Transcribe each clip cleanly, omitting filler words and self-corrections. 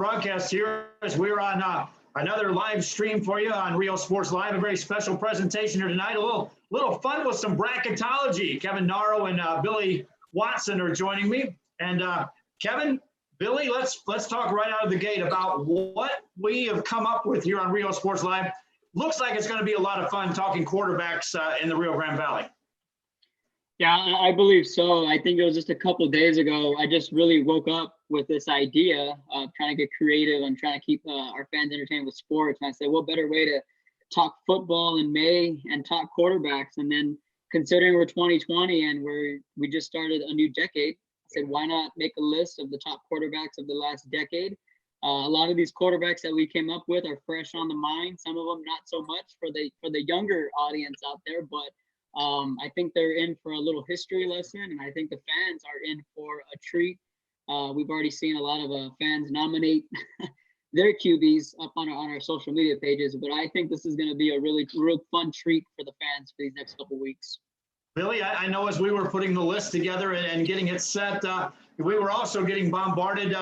broadcast here as we're on another live stream for you on Real Sports Live. A very special presentation here tonight. A little fun with some bracketology. Kevin Naro and Billy Watson are joining me. And Kevin, Billy, let's talk right out of the gate about what we have come up with here on Real Sports Live. Looks like it's going to be a lot of fun talking quarterbacks in the Rio Grande Valley. Yeah, I believe so. I think it was just a couple of days ago. I just really woke up with this idea of trying to get creative and trying to keep our fans entertained with sports. And I said, what better way to talk football in May and talk quarterbacks? And then considering we're 2020 and we just started a new decade, I said, why not make a list of the top quarterbacks of the last decade? A lot of these quarterbacks that we came up with are fresh on the mind. Some of them not so much for the younger audience out there, but I think they're in for a little history lesson, and I think the fans are in for a treat. We've already seen a lot of fans nominate their QBs up on our social media pages, but I think this is going to be a real fun treat for the fans for these next couple of weeks. Billy, I know as we were putting the list together and getting it set, we were also getting bombarded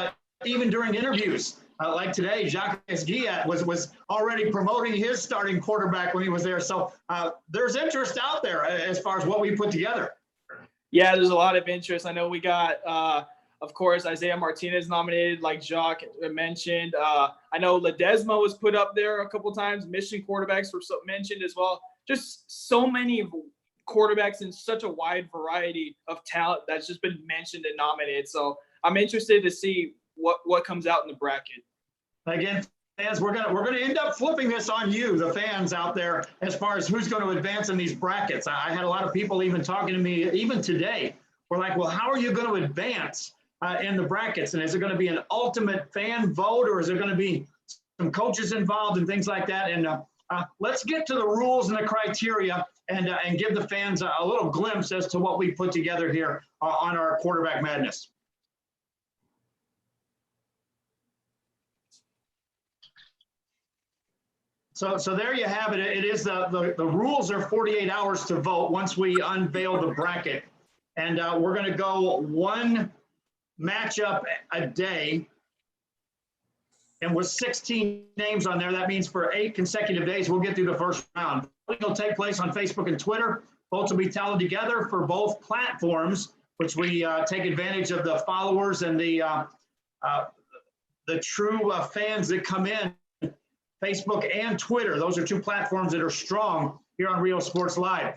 even during interviews. Like today, Jacques Isiah was already promoting his starting quarterback when he was there. So there's interest out there as far as what we put together. Yeah, there's a lot of interest. I know we got, of course, Isiah Martinez nominated, like Jacques mentioned. I know Ledesma was put up there a couple times. Michigan quarterbacks were mentioned as well. Just so many quarterbacks in such a wide variety of talent that's just been mentioned and nominated. So I'm interested to see what comes out in the bracket. Again, fans, we're gonna end up flipping this on you, the fans out there, as far as who's going to advance in these brackets. I had a lot of people even talking to me even today. We're like, well, how are you going to advance in the brackets? And is it going to be an ultimate fan vote, or is there going to be some coaches involved and things like that? And let's get to the rules and the criteria and give the fans a little glimpse as to what we put together here on our Quarterback Madness. So there you have it. It is the rules are 48 hours to vote once we unveil the bracket. And we're going to go one matchup a day. And with 16 names on there, that means for 8 consecutive days, we'll get through the first round. It'll take place on Facebook and Twitter. Votes will be tallied together for both platforms, which we take advantage of the followers and the true fans that come in. Facebook and Twitter. Those are 2 platforms that are strong here on Real Sports Live.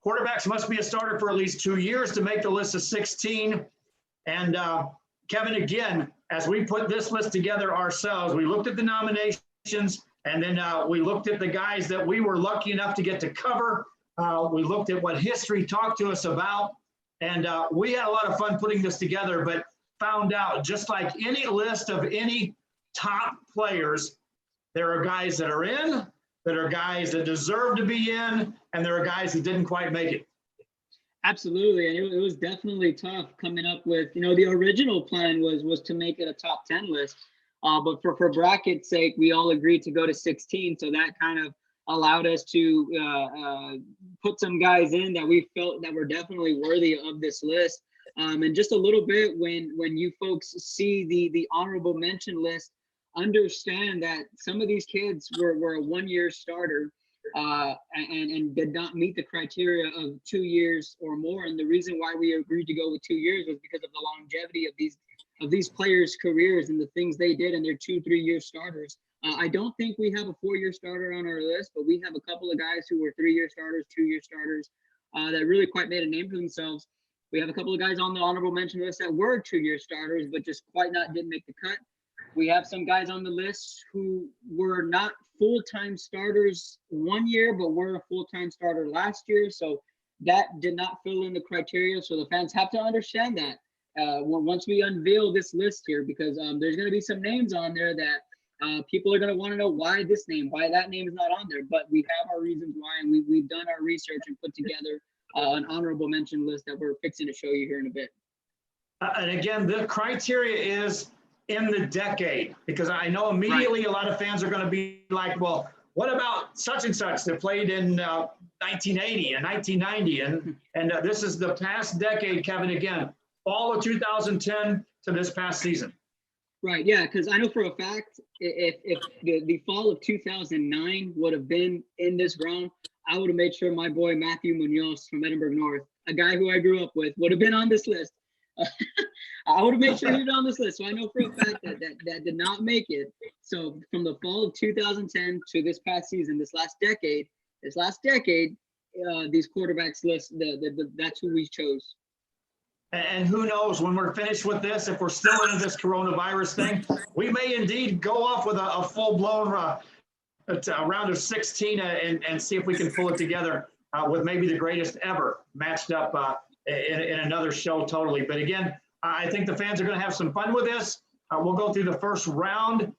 Quarterbacks must be a starter for at least 2 years to make the list of 16. And Kevin, again, as we put this list together ourselves, we looked at the nominations, and then we looked at the guys that we were lucky enough to get to cover. We looked at what history talked to us about, and we had a lot of fun putting this together, but found out, just like any list of any top players, there are guys that are in, there are guys that deserve to be in, and there are guys that didn't quite make it. Absolutely, and it was definitely tough coming up with, the original plan was to make it a top 10 list, but for bracket's sake, we all agreed to go to 16, so that kind of allowed us to put some guys in that we felt that were definitely worthy of this list. And just a little bit, when you folks see the honorable mention list, understand that some of these kids were a 1-year starter and did not meet the criteria of 2 years or more. And the reason why we agreed to go with 2 years was because of the longevity of these players' careers and the things they did in their 2-3 year starters. I don't think we have a 4-year starter on our list, but we have a couple of guys who were 3-year starters, 2-year starters that really quite made a name for themselves. We have a couple of guys on the honorable mention list that were 2-year starters, but just didn't make the cut. We have some guys on the list who were not full-time starters 1 year, but were a full-time starter last year. So that did not fill in the criteria. So the fans have to understand that once we unveil this list here, because there's going to be some names on there that people are going to want to know why that name is not on there. But we have our reasons why, and we've done our research and put together an honorable mention list that we're fixing to show you here in a bit. And again, the criteria is in the decade, because I know immediately a lot of fans are going to be like, well, what about such and such that played in 1980 and 1990? And this is the past decade, Kevin, again, fall of 2010 to this past season. Right, yeah, because I know for a fact if the fall of 2009 would have been in this round, I would have made sure my boy Matthew Munoz from Edinburgh North, a guy who I grew up with, would have been on this list. I would have made sure he was on this list. So I know for a fact that did not make it. So from the fall of 2010 to this past season, this last decade, these quarterbacks list, that's who we chose. And who knows, when we're finished with this, if we're still into this coronavirus thing, we may indeed go off with a full-blown round of 16 and see if we can pull it together with maybe the greatest ever matched up in another show totally. But again, I think the fans are going to have some fun with this. We'll go through the first round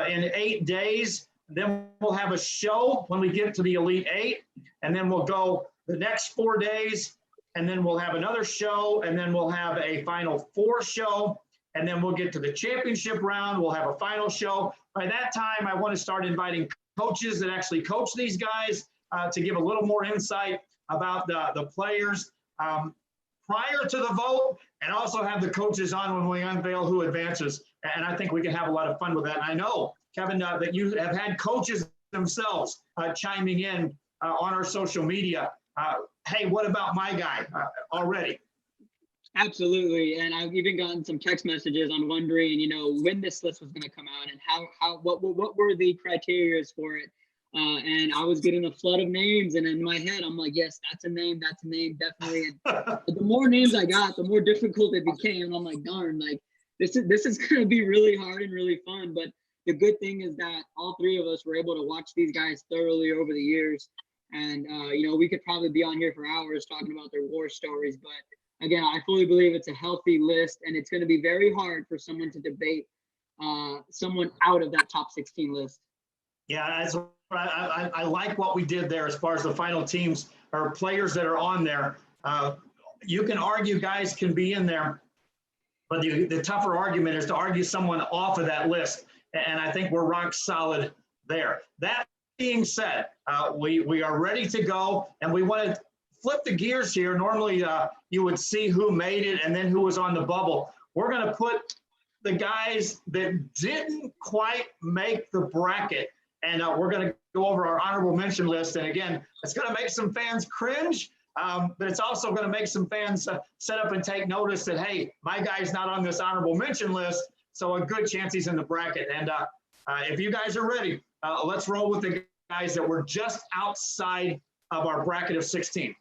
in 8 days. Then we'll have a show when we get to the Elite Eight. And then we'll go the next 4 days. And then we'll have another show. And then we'll have a Final Four show. And then we'll get to the championship round. We'll have a final show. By that time, I want to start inviting coaches that actually coach these guys to give a little more insight about the players prior to the vote, and also have the coaches on when we unveil who advances. And I think we can have a lot of fun with that. And I know, Kevin, that you have had coaches themselves chiming in on our social media. Hey, what about my guy already? Absolutely, and I've even gotten some text messages on wondering, when this list was going to come out and what were the criteria for it. And I was getting a flood of names, and in my head, I'm like, yes, that's a name, definitely. And the more names I got, the more difficult it became. And I'm like, darn, like this is going to be really hard and really fun. But the good thing is that all three of us were able to watch these guys thoroughly over the years. And, we could probably be on here for hours talking about their war stories. But again, I fully believe it's a healthy list, and it's going to be very hard for someone to debate someone out of that top 16 list. Yeah, I like what we did there as far as the final teams or players that are on there. You can argue guys can be in there, but the tougher argument is to argue someone off of that list. And I think we're rock solid there. That being said, we are ready to go, and we want to flip the gears here. Normally, you would see who made it and then who was on the bubble. We're going to put the guys that didn't quite make the bracket, and we're going to go over our honorable mention list. And again, it's going to make some fans cringe, but it's also going to make some fans set up and take notice that, hey, my guy's not on this honorable mention list, so a good chance he's in the bracket. And if you guys are ready, let's roll with the guys that were just outside of our bracket of 16.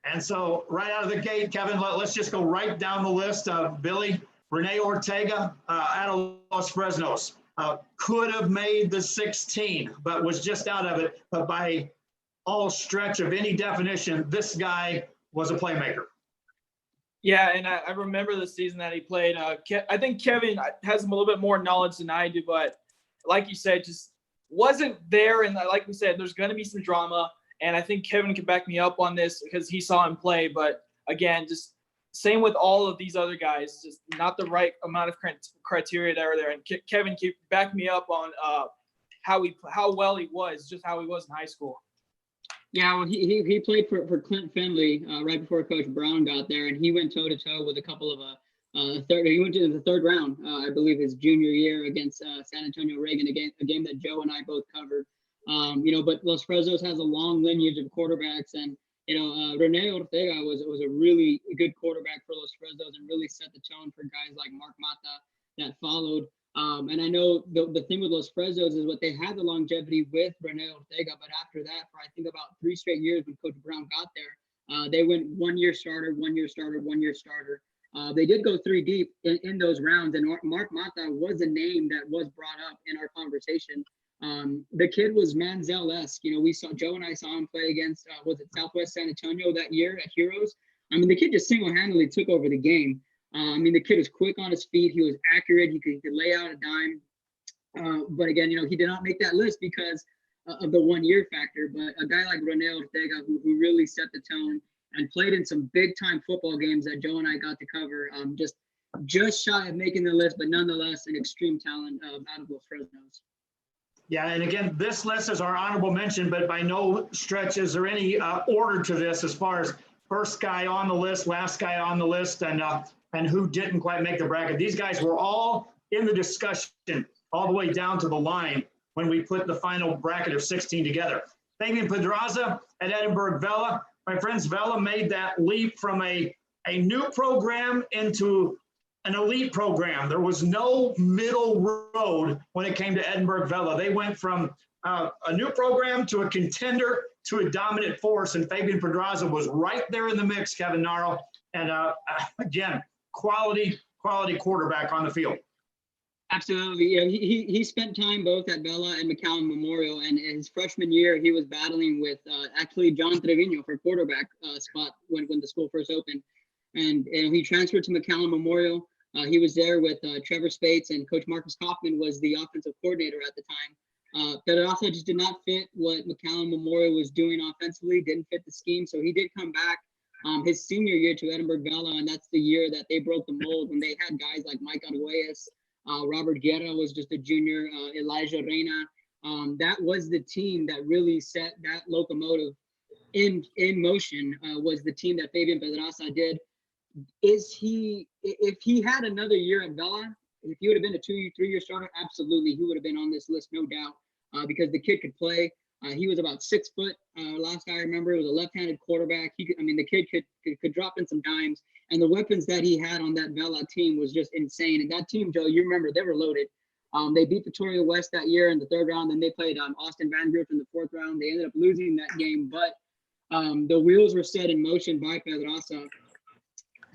And so right out of the gate, Kevin, let's just go right down the list. Billy, Rene Ortega out of Los Fresnos could have made the 16, but was just out of it. But by all stretch of any definition, this guy was a playmaker. Yeah, and I remember the season that he played. I think Kevin has a little bit more knowledge than I do, but like you said, just wasn't there. And like we said, there's going to be some drama. And I think Kevin can back me up on this because he saw him play. But again, just same with all of these other guys, just not the right amount of criteria that are there. And Kevin can back me up on how well he was, just how he was in high school. Yeah, well, he played for Clint Finley right before Coach Brown got there, and he went toe-to-toe with a couple of he went to the third round, I believe, his junior year against San Antonio Reagan, a game that Joe and I both covered. But Los Fresnos has a long lineage of quarterbacks, and Rene Ortega was a really good quarterback for Los Fresnos and really set the tone for guys like Mark Mata that followed. And I know the thing with Los Fresnos is what they had the longevity with Rene Ortega, but after that, for I think about 3 straight years when Coach Brown got there, they went 1 year starter, 1 year starter, 1 year starter. They did go 3 deep in those rounds, and Mark Mata was a name that was brought up in our conversation. The kid was Manziel-esque. Joe and I saw him play against, was it Southwest San Antonio that year at Heroes? I mean, the kid just single-handedly took over the game. The kid was quick on his feet. He was accurate. He could lay out a dime. But again, he did not make that list because of the 1 year factor. But a guy like Rene Ortega, who really set the tone and played in some big-time football games that Joe and I got to cover, just shy of making the list, but nonetheless an extreme talent out of Los Fresnos. Yeah, and again, this list is our honorable mention, but by no stretch is there any order to this as far as first guy on the list, last guy on the list, and who didn't quite make the bracket. These guys were all in the discussion all the way down to the line when we put the final bracket of 16 together. Fabian Pedraza at Edinburgh Vela. My friends, Vela made that leap from a new program into an elite program. There was no middle road when it came to Edinburgh Vela. They went from a new program to a contender to a dominant force, and Fabian Pedraza was right there in the mix, Kevin Naro. And again, quality quarterback on the field. Absolutely. Yeah, he spent time both at Vela and McCallum Memorial, and in his freshman year, he was battling with actually John Trevino for quarterback spot when the school first opened. And he transferred to McCallum Memorial. He was there with Trevor Spates, and Coach Marcus Kaufman was the offensive coordinator at the time. But it also just did not fit what McCallum Memorial was doing offensively, didn't fit the scheme. So he did come back his senior year to Edinburgh Vela, and that's the year that they broke the mold when they had guys like Mike Arguelles. Robert Guerra was just a junior, Elijah Reina. That was the team that really set that locomotive in motion, was the team that Fabian Pedraza did. If he had another year at Vela, if he would have been a 2-3 year starter, absolutely, he would have been on this list, no doubt, because the kid could play. He was about 6 foot. Last I remember, he was a left-handed quarterback. The kid could drop in some dimes. And the weapons that he had on that Vela team was just insane. And that team, Joe, you remember, they were loaded. They beat Victoria West that year in the 3rd round. Then they played Austin Van Griff in the 4th round. They ended up losing that game. But the wheels were set in motion by Pedraza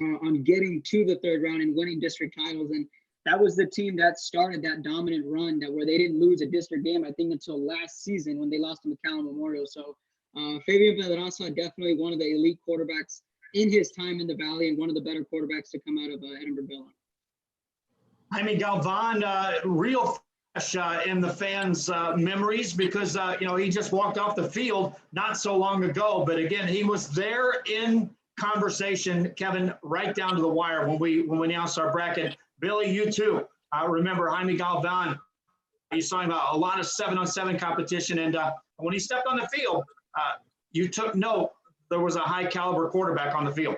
on getting to the 3rd round and winning district titles. And that was the team that started that dominant run where they didn't lose a district game, I think, until last season when they lost to McCallum Memorial. So Fabian Pedraza, definitely one of the elite quarterbacks in his time in the Valley and one of the better quarterbacks to come out of Edinburgh Vela. Jaime Galvan, real fresh in the fans' memories because, he just walked off the field not so long ago. But again, he was there in conversation, Kevin, right down to the wire when we announced our bracket. Billy, you too. Remember Jaime Galvan. You saw him a lot of 7-on-7 competition, and when he stepped on the field, you took note there was a high caliber quarterback on the field.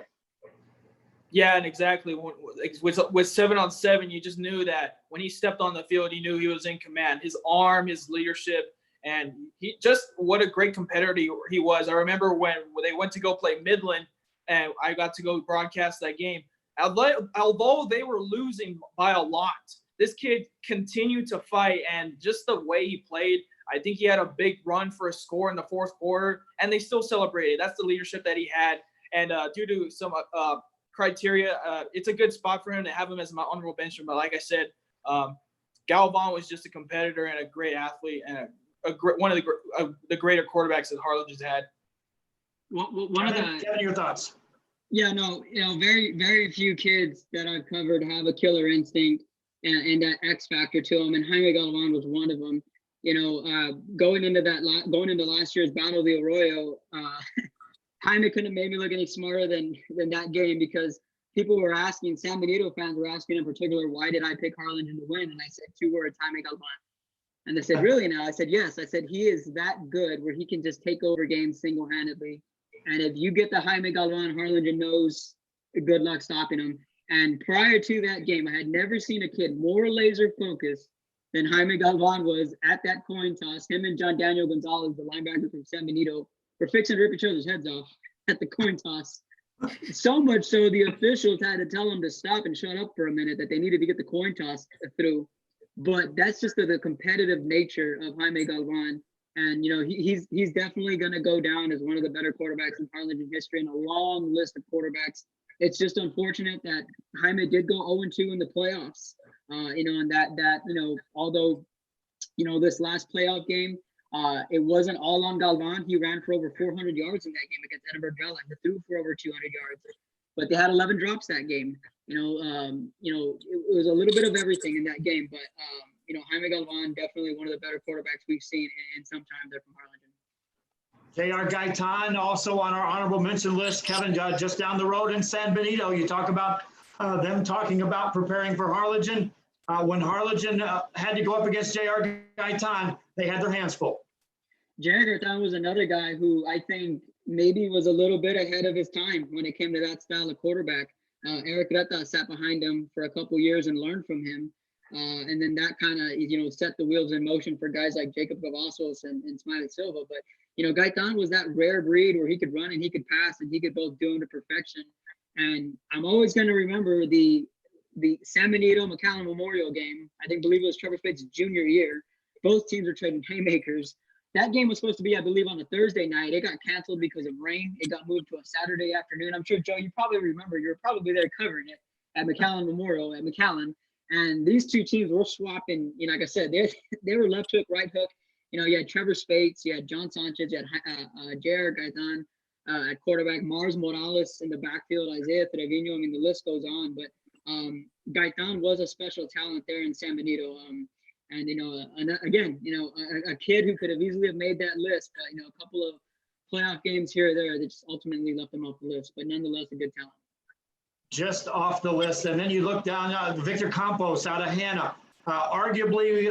Yeah, and exactly. With 7-on-7, you just knew that when he stepped on the field, you knew he was in command. His arm, his leadership, and he just what a great competitor he was. I remember when they went to go play Midland, and I got to go broadcast that game. Although they were losing by a lot, this kid continued to fight, and just the way he played, I think he had a big run for a score in the 4th quarter, and they still celebrated. That's the leadership that he had. And due to some criteria, it's a good spot for him to have him as my honorable mention. But like I said, Galvan was just a competitor and a great athlete, and one of the greater quarterbacks that Harlingen's had. Kevin, your thoughts? Yeah, no, very, very few kids that I've covered have a killer instinct and that X factor to them, and Jaime Galvan was one of them. Going into last year's Battle of the Arroyo, Jaime couldn't have made me look any smarter than that game, because people were asking, San Benito fans were asking in particular, why did I pick Harlingen to win? And I said 2 words, Jaime Galvan. And they said, really now? I said, yes. I said, he is that good where he can just take over games single-handedly. And if you get the Jaime Galvan, Harlingen knows good luck stopping him. And prior to that game, I had never seen a kid more laser focused than Jaime Galvan was at that coin toss. Him and John Daniel Gonzalez, the linebacker from San Benito, were fixing to rip each other's heads off at the coin toss. So much so the officials had to tell them to stop and shut up for a minute, that they needed to get the coin toss through. But that's just the competitive nature of Jaime Galvan. And, he's definitely going to go down as one of the better quarterbacks in Harlingen history in a long list of quarterbacks. It's just unfortunate that Jaime did go 0-2 in the playoffs. And although, this last playoff game, it wasn't all on Galvan. He ran for over 400 yards in that game against Edinburgh Vela. He threw for over 200 yards. But they had 11 drops that game. It was a little bit of everything in that game. But, Jaime Galvan, definitely one of the better quarterbacks we've seen in some time there from Harlingen. J.R. Gaitan, also on our honorable mention list. Kevin, just down the road in San Benito, you talk about them talking about preparing for Harlingen. When Harlingen had to go up against J.R. Gaitan, they had their hands full. J.R. Gaitan was another guy who I think maybe was a little bit ahead of his time when it came to that style of quarterback. Eric Reta sat behind him for a couple years and learned from him. And then that kind of, set the wheels in motion for guys like Jacob Cavazos and Smiley Silva. But, Gaitan was that rare breed where he could run and he could pass and he could both do them to perfection. And I'm always going to remember the San Benito McAllen Memorial game. Believe it was Trevor Spate's junior year. Both teams were trading haymakers. That game was supposed to be, I believe, on a Thursday night. It got canceled because of rain. It got moved to a Saturday afternoon. I'm sure, Joe, you probably remember. You were probably there covering it at McAllen Memorial at McAllen. And these two teams were swapping, like I said, they were left hook, right hook. You had Trevor Spates, you had John Sanchez, you had Jared Gaitan at quarterback, Mars Morales in the backfield, Isiah Trevino. The list goes on. But Gaitan was a special talent there in San Benito. And, again, a kid who could have easily have made that list, but, a couple of playoff games here or there that just ultimately left him off the list. But nonetheless, a good talent. Just off the list. And then you look down, Victor Campos out of Hanna, arguably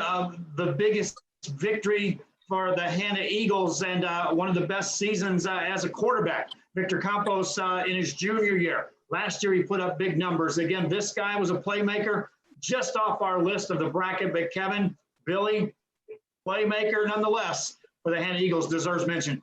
the biggest victory for the Hanna Eagles and one of the best seasons as a quarterback. Victor Campos in his junior year. Last year, he put up big numbers. Again, this guy was a playmaker just off our list of the bracket, but Kevin, Billy, playmaker nonetheless for the Hanna Eagles, deserves mention.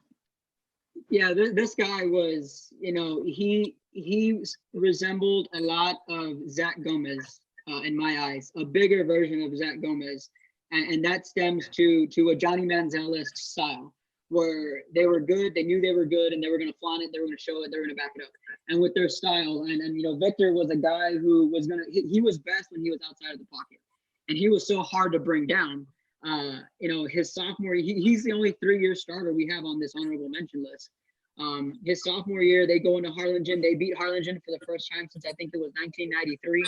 Yeah, this guy was, he resembled a lot of Zach Gomez in my eyes, a bigger version of Zach Gomez. And that stems to a Johnny Manziel-esque style where they were good, they knew they were good, and they were going to flaunt it, they were going to show it, they were going to back it up. And with their style, and Victor was a guy who was he was best when he was outside of the pocket. And he was so hard to bring down. His sophomore, he's the only 3-year starter we have on this honorable mention list. His sophomore year, they go into Harlingen. They beat Harlingen for the first time since I think it was 1993.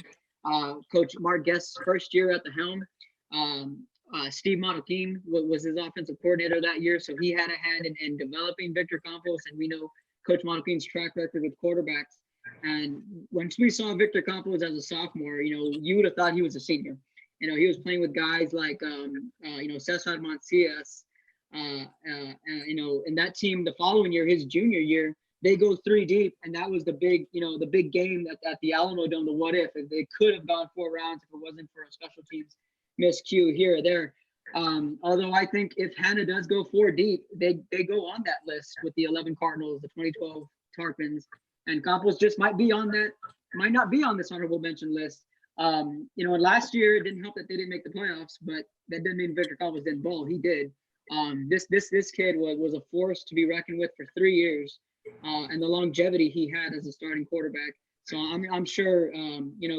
Coach Mark Guest's first year at the helm. Steve Motoquin was his offensive coordinator that year, so he had a hand in developing Victor Campos, and we know Coach Motoquin's track record with quarterbacks. And once we saw Victor Campos as a sophomore, you would have thought he was a senior. He was playing with guys like, Cesar Mancias, and that team the following year, his junior year, they go 3 deep, and that was the big game at the Alamo Dome, the what if they could have gone 4 rounds if it wasn't for a special teams miscue here or there. Although I think if Hanna does go 4 deep, they go on that list with the 11 Cardinals, the 2012 Tarpons, and Campos just might not be on this honorable mention list. And last year it didn't help that they didn't make the playoffs, but that didn't mean Victor Campos didn't ball. He did. This kid was a force to be reckoned with for 3 years, and the longevity he had as a starting quarterback. So I'm sure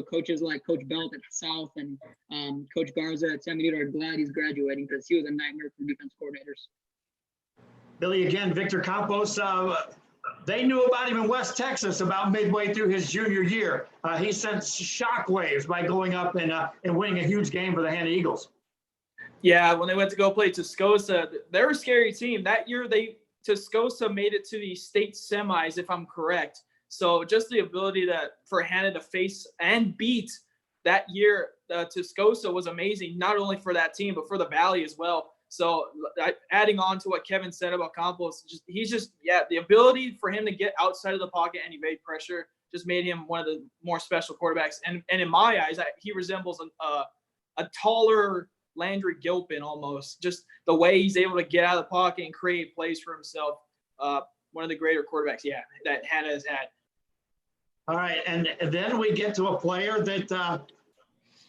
coaches like Coach Belt at South and Coach Garza at San Benito are glad he's graduating because he was a nightmare for defense coordinators. Billy, again, Victor Campos, they knew about him in West Texas about midway through his junior year. He sent shockwaves by going up and winning a huge game for the Hanna Eagles. Yeah, when they went to go play Tascosa, they're a scary team. That year, Tascosa made it to the state semis, if I'm correct. So just the ability for Hanna to face and beat that year, Tascosa was amazing, not only for that team, but for the Valley as well. So adding on to what Kevin said about Campos, the ability for him to get outside of the pocket and evade pressure just made him one of the more special quarterbacks. And in my eyes, he resembles a taller Landry Gilpin almost. Just the way he's able to get out of the pocket and create plays for himself. One of the greater quarterbacks, that Hanna has had. All right, and then we get to a player that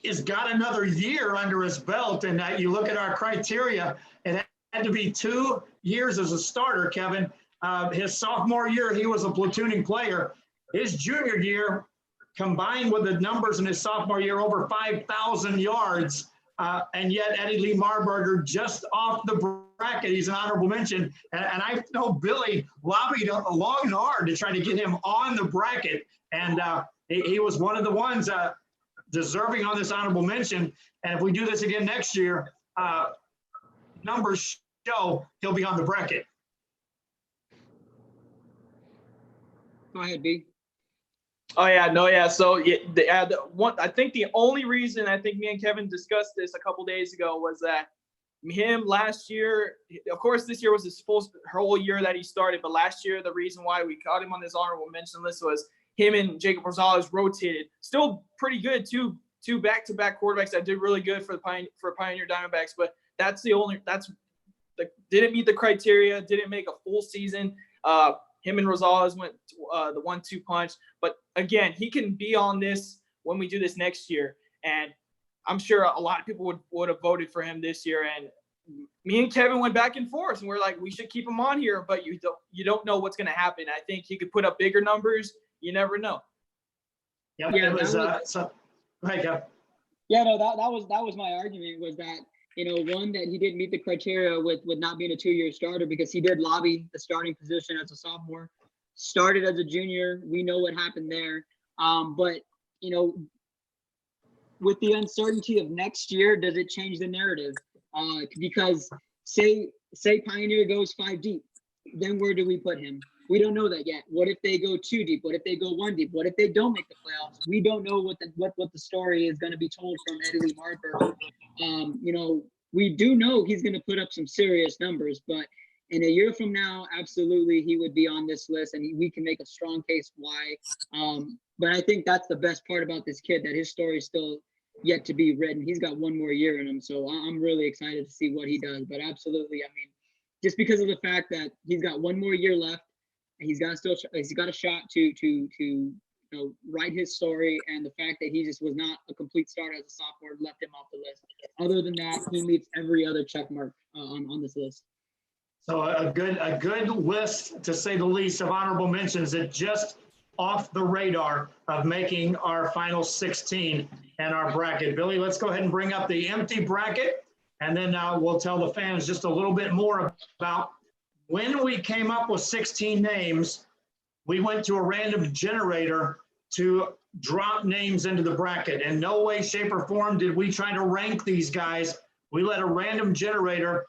has got another year under his belt, and you look at our criteria, it had to be 2 years as a starter, Kevin. His sophomore year, he was a platooning player. His junior year, combined with the numbers in his sophomore year, over 5,000 yards, and yet Eddie Lee Marburger just off the bracket. He's an honorable mention, and I know Billy lobbied long and hard to try to get him on the bracket, and he was one of the ones deserving on this honorable mention. And if we do this again next year, numbers show he'll be on the bracket. Go ahead, B. Oh yeah, no, yeah. So I think the only reason I think me and Kevin discussed this a couple days ago was that him last year, of course, this year was his whole year that he started, but last year, the reason why we caught him on this honorable mention list was him and Jacob Rosales rotated. Still pretty good, two back-to-back quarterbacks that did really good for Pioneer Diamondbacks, but didn't meet the criteria, didn't make a full season. Him and Rosales went the 1-2 punch, but again, he can be on this when we do this next year, and I'm sure a lot of people would have voted for him this year. And me and Kevin went back and forth, and we're like, we should keep him on here, but you don't know what's going to happen. I think he could put up bigger numbers. You never know. Yeah, it was. Go ahead, Kev. Yeah, no, that was my argument, was that, one, that he didn't meet the criteria with not being a 2-year starter, because he did lobby the starting position as a sophomore, started as a junior. We know what happened there. But with the uncertainty of next year, does it change the narrative? Because say Pioneer goes 5 deep, then where do we put him? We don't know that yet. What if they go 2 deep? What if they go 1 deep? What if they don't make the playoffs? We don't know what the story is going to be told from Eddie Lee Marper. We do know he's going to put up some serious numbers, but in a year from now, absolutely, he would be on this list, and we can make a strong case why. But I think that's the best part about this kid, that his story is still yet to be written. He's got 1 more year in him, so I'm really excited to see what he does. But absolutely, just because of the fact that he's got 1 more year left, and he's got a shot to write his story, and the fact that he just was not a complete starter as a sophomore left him off the list. Other than that, he meets every other check mark on this list. So a good list, to say the least, of honorable mentions that just off the radar of making our final 16 and our bracket. Billy, let's go ahead and bring up the empty bracket, and then we'll tell the fans just a little bit more about when we came up with 16 names. We went to a random generator to drop names into the bracket. In no way, shape, or form did we try to rank these guys. We let a random generator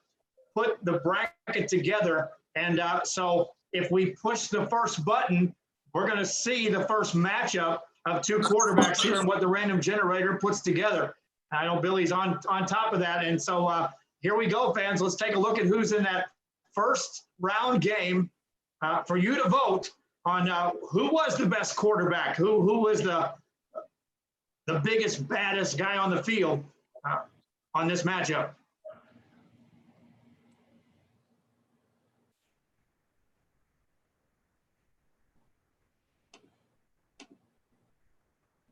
put the bracket together. And so if we push the first button, we're going to see the first matchup of 2 quarterbacks here and what the random generator puts together. I know Billy's on top of that. And so here we go, fans. Let's take a look at who's in that first round game for you to vote on who was the best quarterback, who was the biggest, baddest guy on the field on this matchup.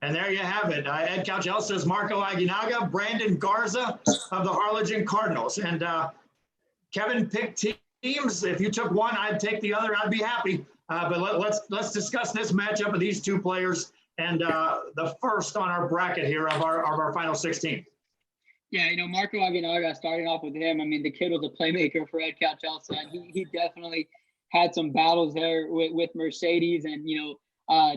And there you have it. Ed Couchell says Marco Aguinaga, Brandon Garza of the Harlingen Cardinals. And Kevin picked teams. If you took one, I'd take the other. I'd be happy. But let's discuss this matchup of these 2 players and the first on our bracket here of our final 16. Yeah, Marco Aguinaga, starting off with him, the kid was a playmaker for Ed Couchell, and he definitely had some battles there with Mercedes, and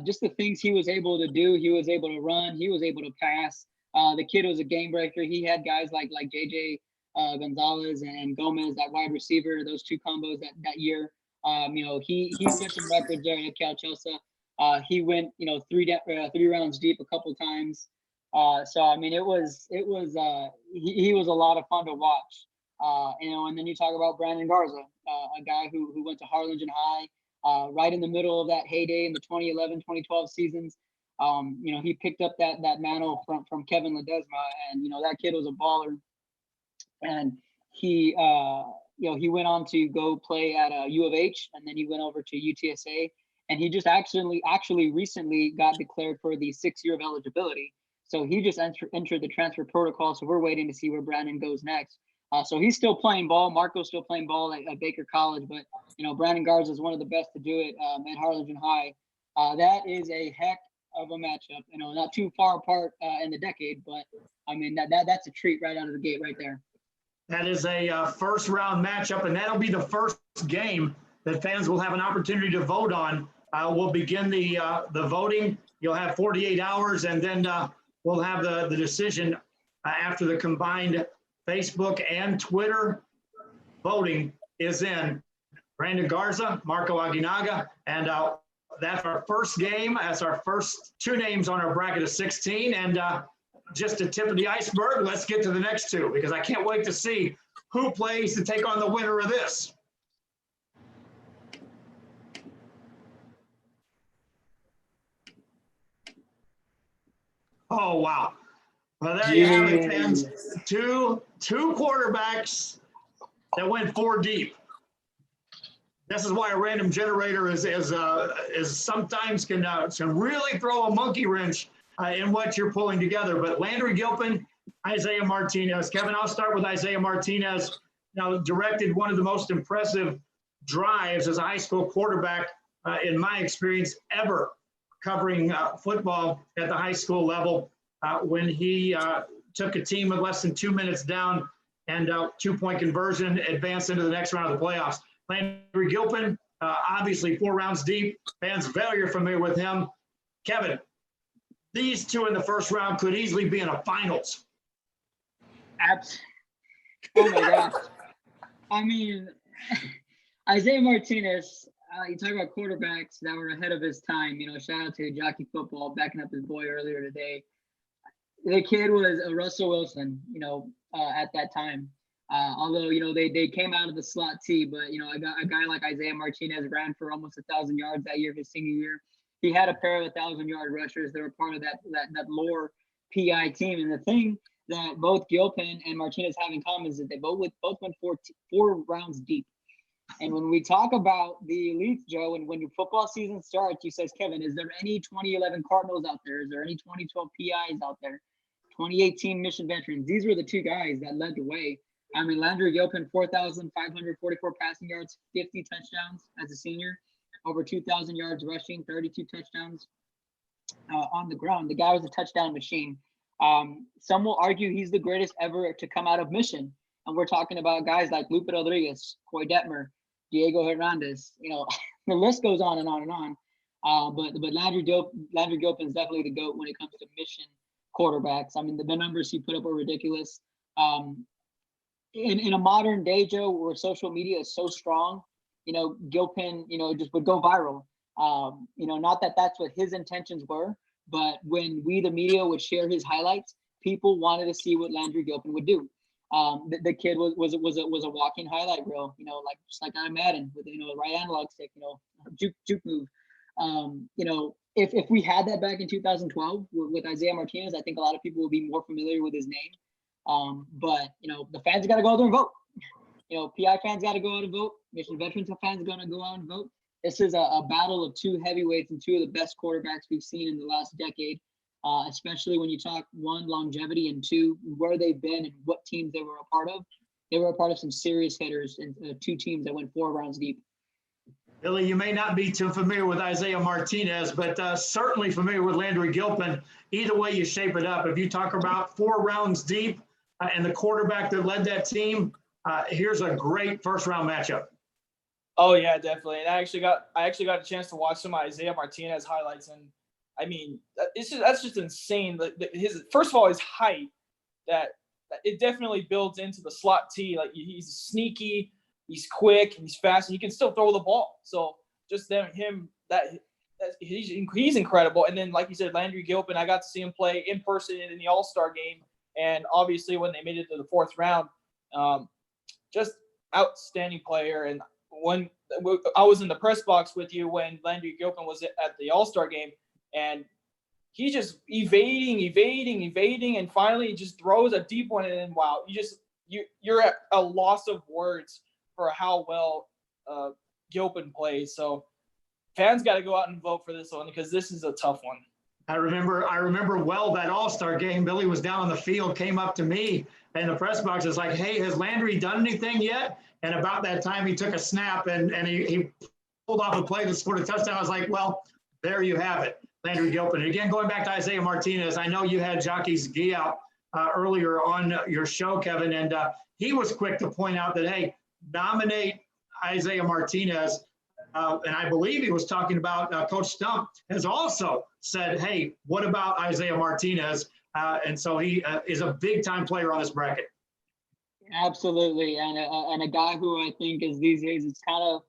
just the things he was able to do. He was able to run. He was able to pass. The kid was a game breaker. He had guys like JJ Gonzalez and Gomez, that wide receiver, those 2 combos that year. He set some records there at Cal Chelsea. He went, 3 rounds deep a couple times. It was he was a lot of fun to watch. And then you talk about Brandon Garza, a guy who went to Harlingen High, right in the middle of that heyday in the 2011-2012 seasons. He picked up that mantle from Kevin Ledesma, and that kid was a baller. And he went on to go play at U of H, and then he went over to UTSA, and he just actually recently got declared for the 6 year of eligibility. So he just entered the transfer protocol. So we're waiting to see where Brandon goes next. So he's still playing ball. Marco's still playing ball at Baker College, but Brandon Garza is one of the best to do it at Harlingen High. That is a heck of a matchup. Not too far apart in the decade, but that's a treat right out of the gate right there. That is a first round matchup, and that'll be the first game that fans will have an opportunity to vote on. We'll begin the voting. You'll have 48 hours, and then we'll have the decision after the combined Facebook and Twitter voting is in. Brandon Garza, Marco Aguinaga, and that's our first game. That's our first 2 names on our bracket of 16, and just a tip of the iceberg. Let's get to the next two because I can't wait to see who plays to take on the winner of this. Oh, wow. Well, there you have it, fans. Two quarterbacks that went 4 deep. This is why a random generator is sometimes can really throw a monkey wrench in what you're pulling together. But Landry Gilpin, Isiah Martinez. Kevin, I'll start with Isiah Martinez. Now, directed one of the most impressive drives as a high school quarterback in my experience ever covering football at the high school level when he took a team with less than 2 minutes down and 2-point conversion, advanced into the next round of the playoffs. Landry Gilpin, obviously 4 rounds deep. Fans very familiar with him. Kevin, these two in the first round could easily be in a finals. Oh my gosh. I mean, Isiah Martinez, you talk about quarterbacks that were ahead of his time. You know, shout out to Jockey Football backing up his boy earlier today. The kid was a Russell Wilson, you know, at that time. Although, you know, they came out of the slot T, but, you know, a guy like Isiah Martinez ran for almost 1,000 yards that year, his senior year. He had a pair of 1,000-yard rushers that were part of that lore PI team. And the thing that both Gilpin and Martinez have in common is that they both went 4 rounds deep. And when we talk about the elites, Joe, and when your football season starts, you says, Kevin, is there any 2011 Cardinals out there? Is there any 2012 PIs out there? 2018 Mission Veterans. These were the two guys that led the way. I mean, Landry Gilpin, 4,544 passing yards, 50 touchdowns as a senior, over 2,000 yards rushing, 32 touchdowns on the ground. The guy was a touchdown machine. Some will argue he's the greatest ever to come out of Mission. And we're talking about guys like Lupe Rodriguez, Coy Detmer, Diego Hernandez. You know, the list goes on and on and on. But Landry Gilpin is definitely the GOAT when it comes to Mission quarterbacks. I mean, the numbers he put up were ridiculous. In a modern day, Joe, where social media is so strong, you know, Gilpin, you know, just would go viral. You know, not that that's what his intentions were, but when we, the media, would share his highlights, people wanted to see what Landry Gilpin would do. The kid was a walking highlight reel, you know, like just like on Madden with, you know, the right analog stick, you know, juke move. You know, if we had that back in 2012 with Isiah Martinez, I think a lot of people would be more familiar with his name. But, you know, the fans got to go out there and vote. You know, PI fans got to go out and vote. Mission Veterans fans are going to go out and vote. This is a battle of 2 heavyweights and 2 of the best quarterbacks we've seen in the last decade, especially when you talk 1, longevity, and 2, where they've been and what teams they were a part of. They were a part of some serious hitters and 2 teams that went 4 rounds deep. Billy, you may not be too familiar with Isiah Martinez, but certainly familiar with Landry Gilpin. Either way you shape it up, if you talk about 4 rounds deep and the quarterback that led that team, here's a great first-round matchup. Oh yeah, definitely. And I actually got a chance to watch some Isiah Martinez highlights, and I mean, that's just insane. His first of all, his height, that it definitely builds into the slot T. Like, he's sneaky, he's quick, he's fast, and he can still throw the ball. So just he's incredible. And then, like you said, Landry Gilpin, I got to see him play in person in the All-Star game, and obviously when they made it to the 4th round, just outstanding player. And when I was in the press box with you when Landry Gilpin was at the All-Star game, and he's just evading, and finally he just throws a deep one, and then wow, you're at a loss of words for how well Gilpin plays. So fans got to go out and vote for this one because this is a tough one. I remember well that All-Star game. Billy was down on the field, came up to me in the press box. It's like, hey, has Landry done anything yet? And about that time, he took a snap and he pulled off a play that scored a touchdown. I was like, well, there you have it, Landry Gilpin. And again, going back to Isiah Martinez, I know you had Jockey Zagee out earlier on your show, Kevin, and he was quick to point out that, hey, nominate Isiah Martinez. And I believe he was talking about Coach Stump has also said, hey, what about Isiah Martinez? And so he is a big-time player on this bracket. Absolutely. And a guy who I think is these days is kind of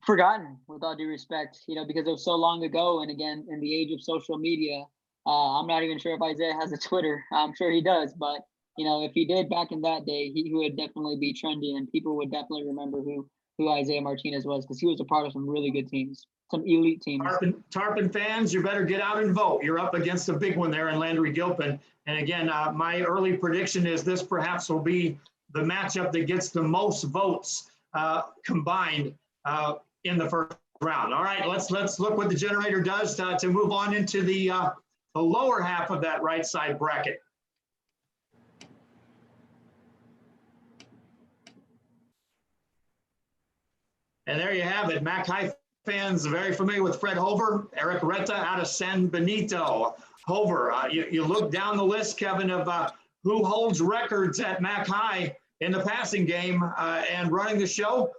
forgotten, with all due respect, you know, because it was so long ago. And again, in the age of social media, I'm not even sure if Isiah has a Twitter. I'm sure he does, but if he did back in that day, he would definitely be trendy, and people would definitely remember who Isiah Martinez was, because he was a part of some really good teams, some elite teams. Tarpon fans, you better get out and vote. You're up against a big one there in Landry Gilpin. And again, my early prediction is this perhaps will be the matchup that gets the most votes combined in the first round. All right, let's look what the generator does to move on into the lower half of that right side bracket. And there you have it. Mac High fans are very familiar with Fred Hover, Eric Retta out of San Benito. Hover, you look down the list, Kevin, of who holds records at Mac High in the passing game and running the show.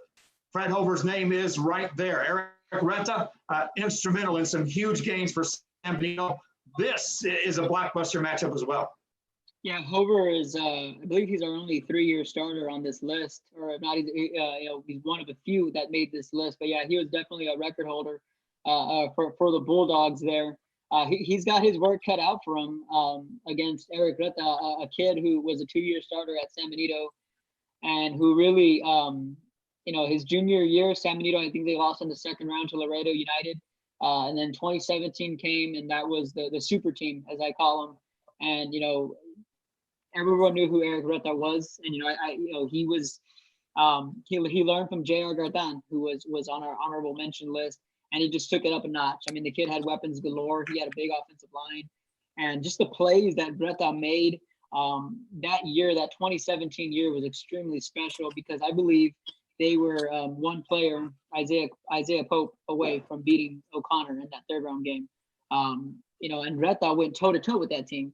Fred Hover's name is right there. Eric Retta, instrumental in some huge gains for San Benito. This is a blockbuster matchup as well. Yeah, Hover is, I believe he's our only 3-year starter on this list, or if not, he's one of a few that made this list. But yeah, he was definitely a record holder for the Bulldogs there. He's got his work cut out for him against Eric Retta, a kid who was a 2-year starter at San Benito, and who really, his junior year, San Benito, I think they lost in the second round to Laredo United. And then 2017 came, and that was the super team, as I call them. And, everyone knew who Eric Retta was, and he was he learned from J.R. Gardan, who was on our honorable mention list, and he just took it up a notch. I mean, the kid had weapons galore. He had a big offensive line, and just the plays that Retta made that year, that 2017 year, was extremely special, because I believe they were one player, Isiah Pope, away from beating O'Connor in that third round game. And Retta went toe to toe with that team.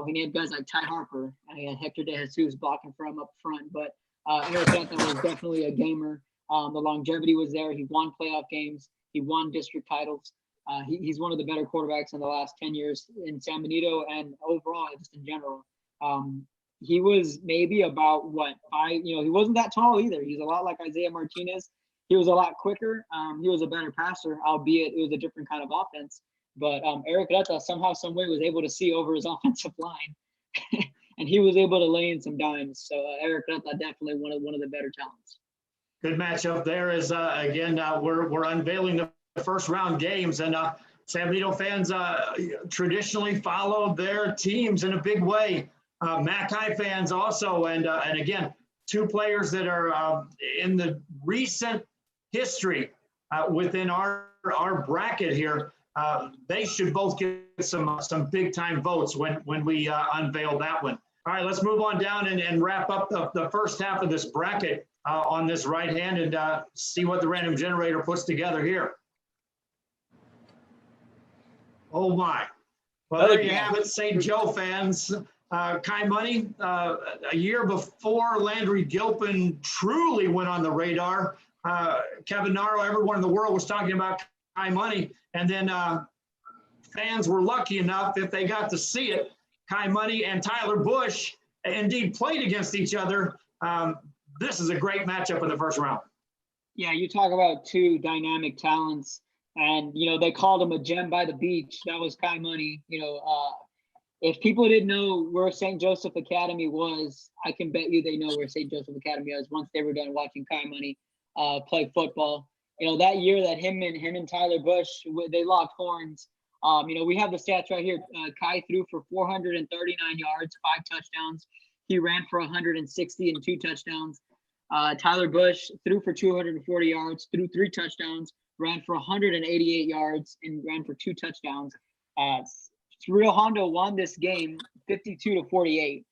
We had guys like Ty Harper, and Hector De Jesus blocking for him up front. But Eric Retta was definitely a gamer. The longevity was there. He won playoff games. He won district titles. He's one of the better quarterbacks in the last 10 years in San Benito and overall, just in general. He was maybe about he wasn't that tall either. He's a lot like Isiah Martinez. He was a lot quicker. He was a better passer, albeit it was a different kind of offense. But Eric Retta somehow, some way was able to see over his offensive line, and he was able to lay in some dimes. So Eric Retta definitely one of the better talents. Good matchup there. Is again we're unveiling the first round games, and San Benito fans traditionally follow their teams in a big way. Mac High fans also, and again, two players that are in the recent history within our bracket here. They should both get some big time votes when we unveil that one. All right, let's move on down and wrap up the first half of this bracket on this right hand and see what the random generator puts together here. Oh my. Well, there you have it, St. Joe fans. Kai Money, a year before Landry Gilpin truly went on the radar. Kevin Naro, everyone in the world was talking about Kai Money. And then fans were lucky enough, if they got to see it, Kai Money and Tyler Bush indeed played against each other. This is a great matchup in the first round. Yeah, you talk about two dynamic talents, and they called him a gem by the beach. That was Kai Money. If people didn't know where St. Joseph Academy was, I can bet you they know where St. Joseph Academy was once they were done watching Kai Money play football. That year that him and Tyler Bush, they locked horns. We have the stats right here. Kai threw for 439 yards, 5 touchdowns. He ran for 160 and 2 touchdowns. Tyler Bush threw for 240 yards, threw 3 touchdowns, ran for 188 yards, and ran for 2 touchdowns. Rio Hondo won this game 52-48.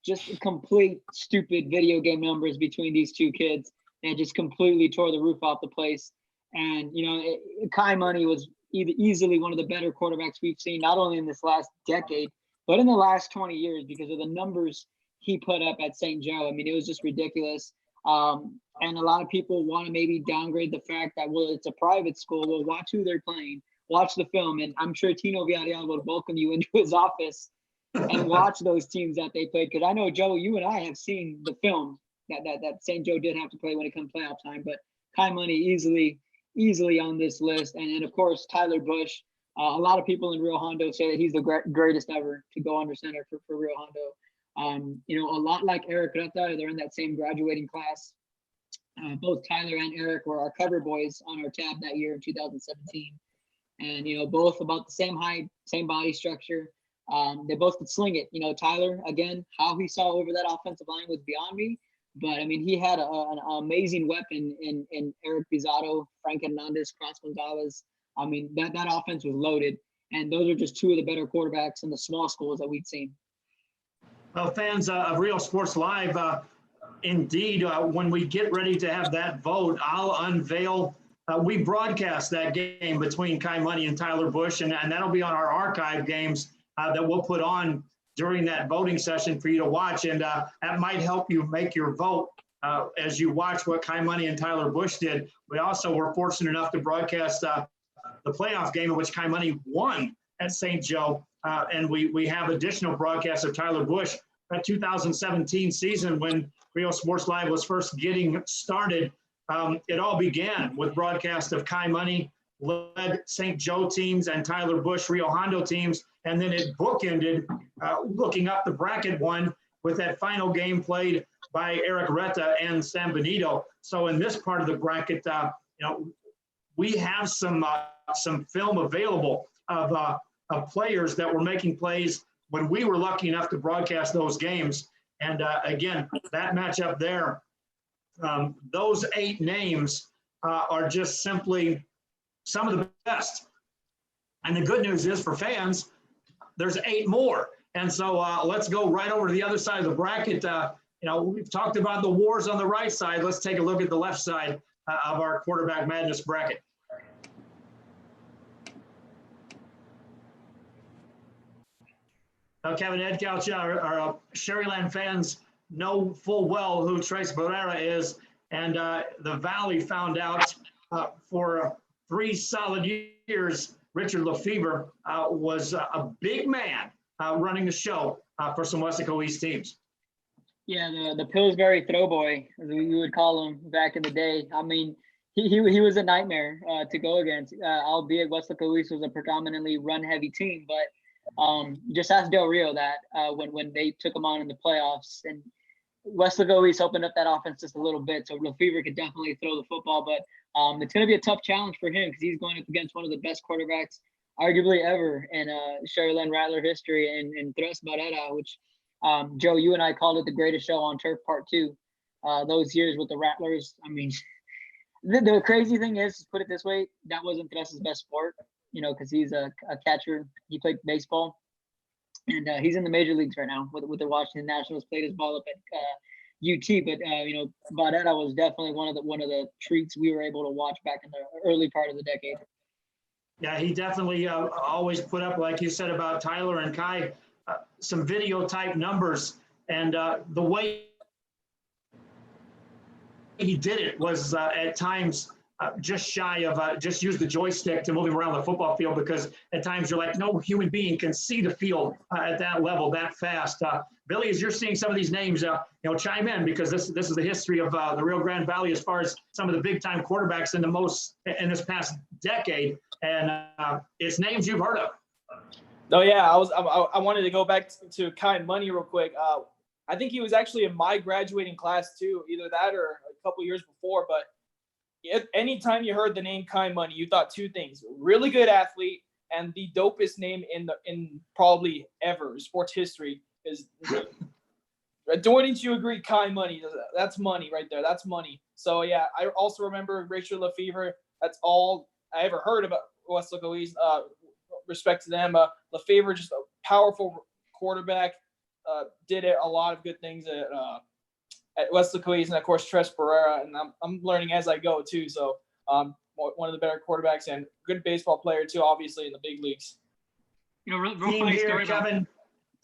Just complete stupid video game numbers between these two kids. They just completely tore the roof off the place. And, Kai Money was easily one of the better quarterbacks we've seen, not only in this last decade, but in the last 20 years, because of the numbers he put up at St. Joe. I mean, it was just ridiculous. And a lot of people want to maybe downgrade the fact that, well, it's a private school. Well, watch who they're playing. Watch the film. And I'm sure Tino Villarreal would welcome you into his office and watch those teams that they played. Because I know, Joe, you and I have seen the film that St. Joe did have to play when it comes playoff time. But Kai Money easily on this list. And of course, Tyler Bush, A lot of people in Rio Hondo say that he's the greatest ever to go under center for Rio Hondo. You know, a lot like Eric Reta, they're in that same graduating class. Both Tyler and Eric were our cover boys on our tab that year in 2017. And, you know, both about the same height, same body structure. They both could sling it. You know, Tyler, again, how he saw over that offensive line was beyond me. But, I mean, he had an amazing weapon in Eric Pizarro, Frank Hernandez, Cross Gonzalez. I mean, that offense was loaded. And those are just two of the better quarterbacks in the small schools that we'd seen. Well, fans of Real Sports Live, indeed, when we get ready to have that vote, I'll unveil. We broadcast that game between Kai Money and Tyler Bush, and that'll be on our archive games that we'll put on during that voting session for you to watch. And that might help you make your vote as you watch what Kai Money and Tyler Bush did. We also were fortunate enough to broadcast the playoff game in which Kai Money won at St. Joe. And we have additional broadcasts of Tyler Bush. That 2017 season when Real Sports Live was first getting started, it all began with broadcast of Kai Money led St. Joe teams and Tyler Bush Rio Hondo teams. And then it bookended looking up the bracket one with that final game played by Eric Reta and San Benito. So in this part of the bracket, you know, we have some film available of players that were making plays when we were lucky enough to broadcast those games. And again, that matchup there, those 8 names are just simply some of the best. And the good news is for fans, there's 8 more. And so let's go right over to the other side of the bracket. You know, we've talked about the wars on the right side. Let's take a look at the left side of our quarterback madness bracket. Kevin Edcouch, our Sherryland fans know full well who Trace Barrera is. And the Valley found out for 3 solid years, Richard Lefevre was a big man running the show for some Wesco East teams. Yeah, the Pillsbury throw boy, as we would call him back in the day. I mean, he was a nightmare to go against, albeit Wesco East was a predominantly run-heavy team. But just ask Del Rio that when they took him on in the playoffs. And Wesco East opened up that offense just a little bit, so Lefevre could definitely throw the football. But it's going to be a tough challenge for him because he's going up against one of the best quarterbacks arguably ever in Sherryland Rattler history, and Tres Barrera, which Joe, you and I called it the greatest show on turf part 2 those years with the Rattlers. I mean, the crazy thing is, put it this way, that wasn't Tres's best sport, you know, because he's a catcher. He played baseball, and he's in the major leagues right now with the Washington Nationals. Played his ball up at UT, but you know, Barrera was definitely one of the treats we were able to watch back in the early part of the decade. Yeah, he definitely always put up, like you said about Tyler and Kai, some video type numbers, and the way he did it was at times just shy of just use the joystick to move him around the football field, because at times you're like, no human being can see the field at that level that fast. Billy, as you're seeing some of these names, you know, chime in, because this is the history of the Rio Grande Valley as far as some of the big time quarterbacks in this past decade, and it's names you've heard of. Oh yeah, I wanted to go back to Kai Money real quick. I think he was actually in my graduating class too, either that or a couple years before. But anytime you heard the name Kai Money, you thought 2 things: really good athlete, and the dopest name in probably ever sports history. Is wouldn't you agree? Kai Money, that's money right there. That's money. So yeah, I also remember Richard Lefevre. That's all I ever heard about Wesco East. Respect to them. Lefevre, just a powerful quarterback. Did a lot of good things at Wesco East, and of course Tres Barrera. And I'm learning as I go too. So one of the better quarterbacks and good baseball player too, obviously in the big leagues. You know, real funny story, Kevin.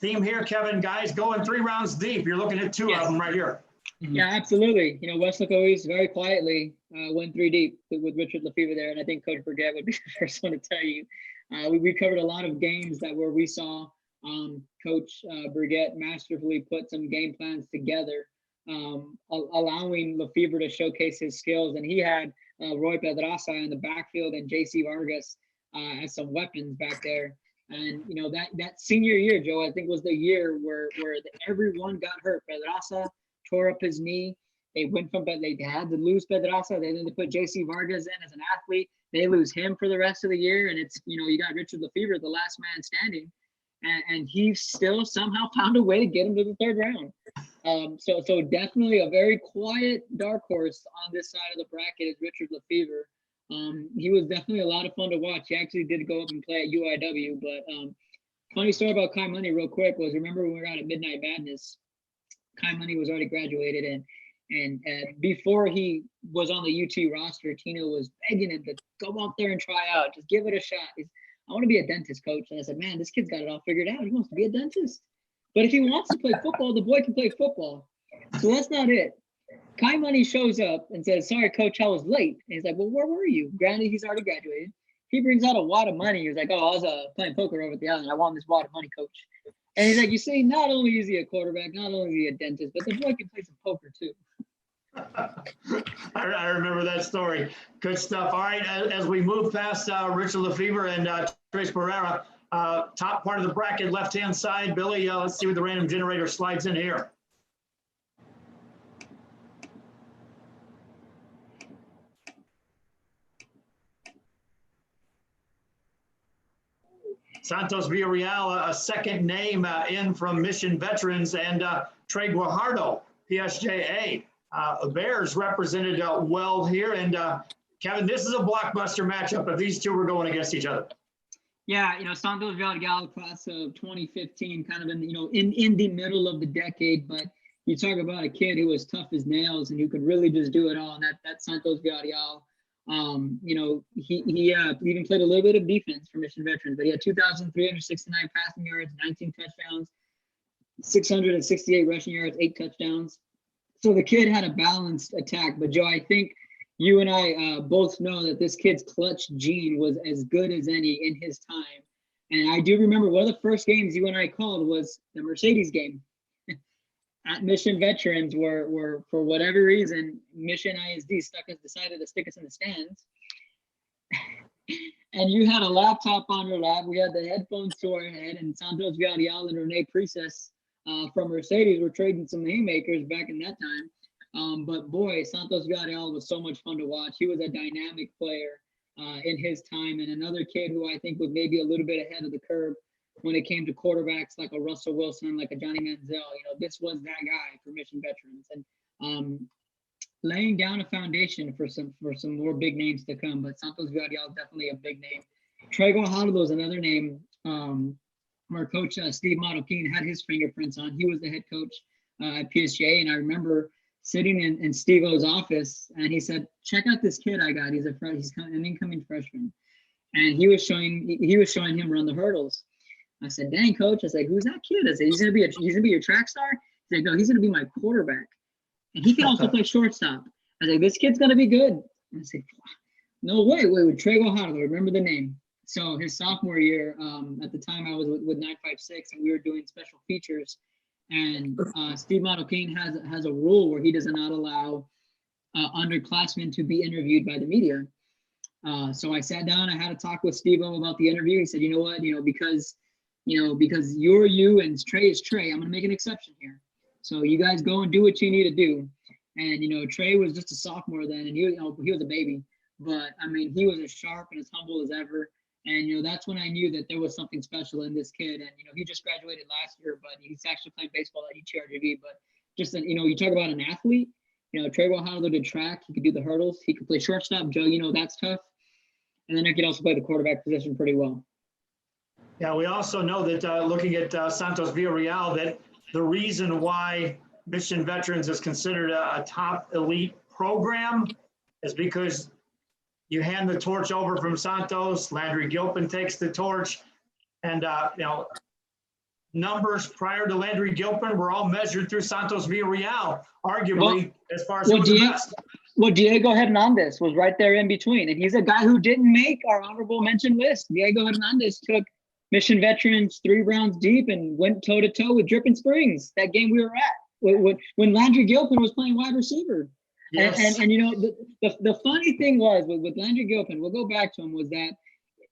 Theme here, Kevin. Guys going 3 rounds deep. You're looking at 2 of them right here. Yeah, absolutely. You know, Wesco East very quietly went 3 deep with Richard Lefevre there, and I think Coach Brigette would be the first one to tell you. We covered a lot of games where we saw Coach Brigette masterfully put some game plans together, allowing Lefevre to showcase his skills. And he had Roy Pedraza in the backfield and J.C. Vargas as some weapons back there. And that senior year, Joe, I think was the year where everyone got hurt. Pedraza tore up his knee. They went from, but they had to lose Pedraza. Then they put JC Vargas in as an athlete. They lose him for the rest of the year. And it's, you got Richard Lefevre, the last man standing. And he still somehow found a way to get him to the third round. So definitely a very quiet dark horse on this side of the bracket is Richard Lefevre. He was definitely a lot of fun to watch. He actually did go up and play at UIW. But funny story about Kai Money real quick was, remember when we were out at Midnight Madness, Kai Money was already graduated, and before he was on the UT roster, Tino was begging him to go out there and try out, just give it a shot. I want to be a dentist, coach. And I said, man, this kid's got it all figured out. He wants to be a dentist. But if he wants to play football, the boy can play football. So that's not it. Kai Money shows up and says, sorry, coach, I was late. And he's like, well, where were you? Granted, he's already graduated. He brings out a wad of money. He was like, oh, I was playing poker over at the island. I won this wad of money, coach. And he's like, you see, not only is he a quarterback, not only is he a dentist, but the boy can play some poker too. I remember that story. Good stuff. All right, as we move past Richard Lefevre and Trace Pereira, top part of the bracket, left-hand side, Billy, let's see what the random generator slides in here. Santos Villarreal, a second name in from Mission Veterans, and Trey Guajardo, PSJA. Bears represented well here. And Kevin, this is a blockbuster matchup if these two were going against each other. Yeah, Santos Villarreal, class of 2015, kind of in the middle of the decade. But you talk about a kid who was tough as nails and who could really just do it all. And that's Santos Villarreal. He even played a little bit of defense for Mission Veterans, but he had 2,369 passing yards, 19 touchdowns, 668 rushing yards, 8 touchdowns. So the kid had a balanced attack. But Joe, I think you and I both know that this kid's clutch gene was as good as any in his time. And I do remember one of the first games you and I called was the Mercedes game at Mission Veterans, where for whatever reason, Mission ISD decided to stick us in the stands. And you had a laptop on your lap. We had the headphones to our head, and Santos Villarreal and Rene Prises from Mercedes were trading some haymakers back in that time. But boy, Santos Villarreal was so much fun to watch. He was a dynamic player in his time, and another kid who I think was maybe a little bit ahead of the curve when it came to quarterbacks like a Russell Wilson, like a Johnny Manziel. This was that guy for Mission Veterans, and laying down a foundation for some more big names to come. But Santos Villarreal is definitely a big name. Trey Guajardo is another name where Coach Steve Martinez had his fingerprints on. He was the head coach at PSJ, and I remember sitting in Steve-O's office, and he said, "Check out this kid I got. He's an incoming freshman," and he was showing him run the hurdles. I said, "Dang, coach!" I said, "Who's that kid?" I said, "He's gonna be your track star." He's like, "No, he's gonna be my quarterback, and he can also play shortstop." I was like, "This kid's gonna be good." And I said, "No way!" Wait, Trey Guajardo, remember the name? So his sophomore year, at the time I was with 956, and we were doing special features. And Steve Martinez has a rule where he does not allow underclassmen to be interviewed by the media. So I sat down, I had a talk with Steve-O about the interview. He said, "You know what? Because you're you and Trey is Trey, I'm gonna make an exception here. So you guys go and do what you need to do." And Trey was just a sophomore then, and he was a baby, but I mean he was as sharp and as humble as ever. And that's when I knew that there was something special in this kid. And he just graduated last year, but he's actually playing baseball at UTRGV. But just you talk about an athlete. Trey Guajardo did track. He could do the hurdles. He could play shortstop. Joe, that's tough. And then he could also play the quarterback position pretty well. Yeah, we also know that looking at Santos Villarreal, that the reason why Mission Veterans is considered a top elite program is because you hand the torch over from Santos, Landry Gilpin takes the torch, and numbers prior to Landry Gilpin were all measured through Santos Villarreal, arguably as far as who was the best. Well, Diego Hernandez was right there in between, and he's a guy who didn't make our honorable mention list. Diego Hernandez took Mission Veterans 3 rounds deep and went toe-to-toe with Dripping Springs, that game we were at, when Landry Gilpin was playing wide receiver. Yes. And the funny thing was with Landry Gilpin, we'll go back to him, was that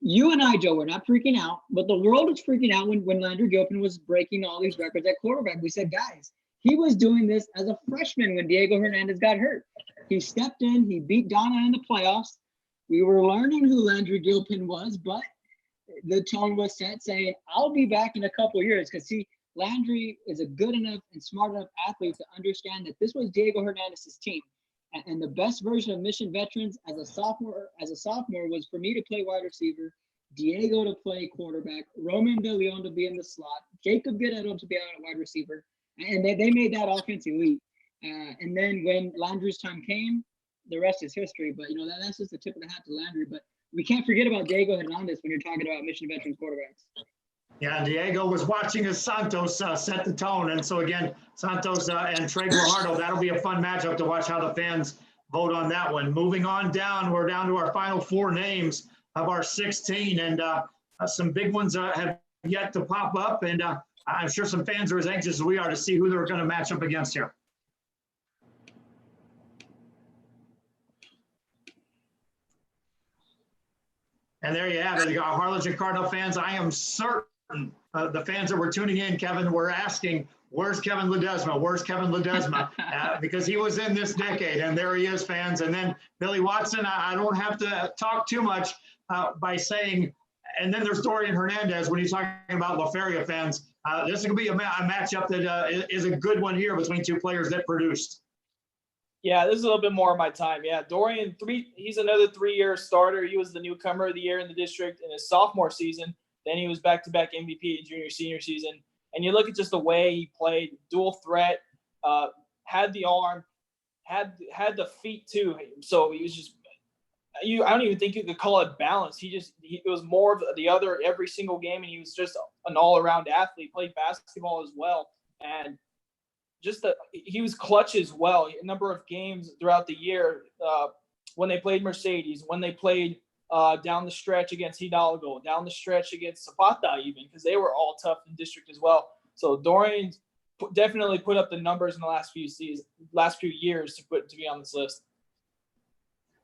you and I, Joe, were not freaking out, but the world was freaking out when Landry Gilpin was breaking all these records at quarterback. We said, guys, he was doing this as a freshman when Diego Hernandez got hurt. He stepped in, he beat Donna in the playoffs. We were learning who Landry Gilpin was, but the tone was set saying, I'll be back in a couple of years. Because, see, Landry is a good enough and smart enough athlete to understand that this was Diego Hernandez's team. And the best version of Mission Veterans as a sophomore was for me to play wide receiver, Diego to play quarterback, Roman De Leon to be in the slot, Jacob Guerrero to be out at wide receiver. And they made that offense elite. And then when Landry's time came, the rest is history. But, that's just the tip of the hat to Landry. But we can't forget about Diego Hernandez when you're talking about Mission Veterans quarterbacks. Yeah, Diego was watching as Santos set the tone. And so, again, Santos and Trey Guajardo, that'll be a fun matchup to watch how the fans vote on that one. Moving on down, we're down to our final 4 names of our 16. And some big ones have yet to pop up. And I'm sure some fans are as anxious as we are to see who they're going to match up against here. And there you have it. You got Harlingen Cardinal fans. I am certain the fans that were tuning in, Kevin, were asking, where's Kevin Ledesma? Where's Kevin Ledesma? Because he was in this decade, and there he is, fans. And then Billy Watson, I don't have to talk too much by saying, and then there's Dorian Hernandez when he's talking about Lefevre fans. This is going to be a matchup that is a good one here between 2 players that produced. Yeah, this is a little bit more of my time. Yeah, Dorian, he's another 3-year starter. He was the newcomer of the year in the district in his sophomore season. Then he was back-to-back MVP in junior-senior season. And you look at just the way he played, dual threat, had the arm, had the feet too. So he was just – I don't even think you could call it balance. It was more of the other every single game, and he was just an all-around athlete, played basketball as well. And he was clutch as well. A number of games throughout the year when they played Mercedes, when they played down the stretch against Hidalgo, down the stretch against Zapata even, because they were all tough in district as well. So Dorian definitely put up the numbers in the last few years to be on this list.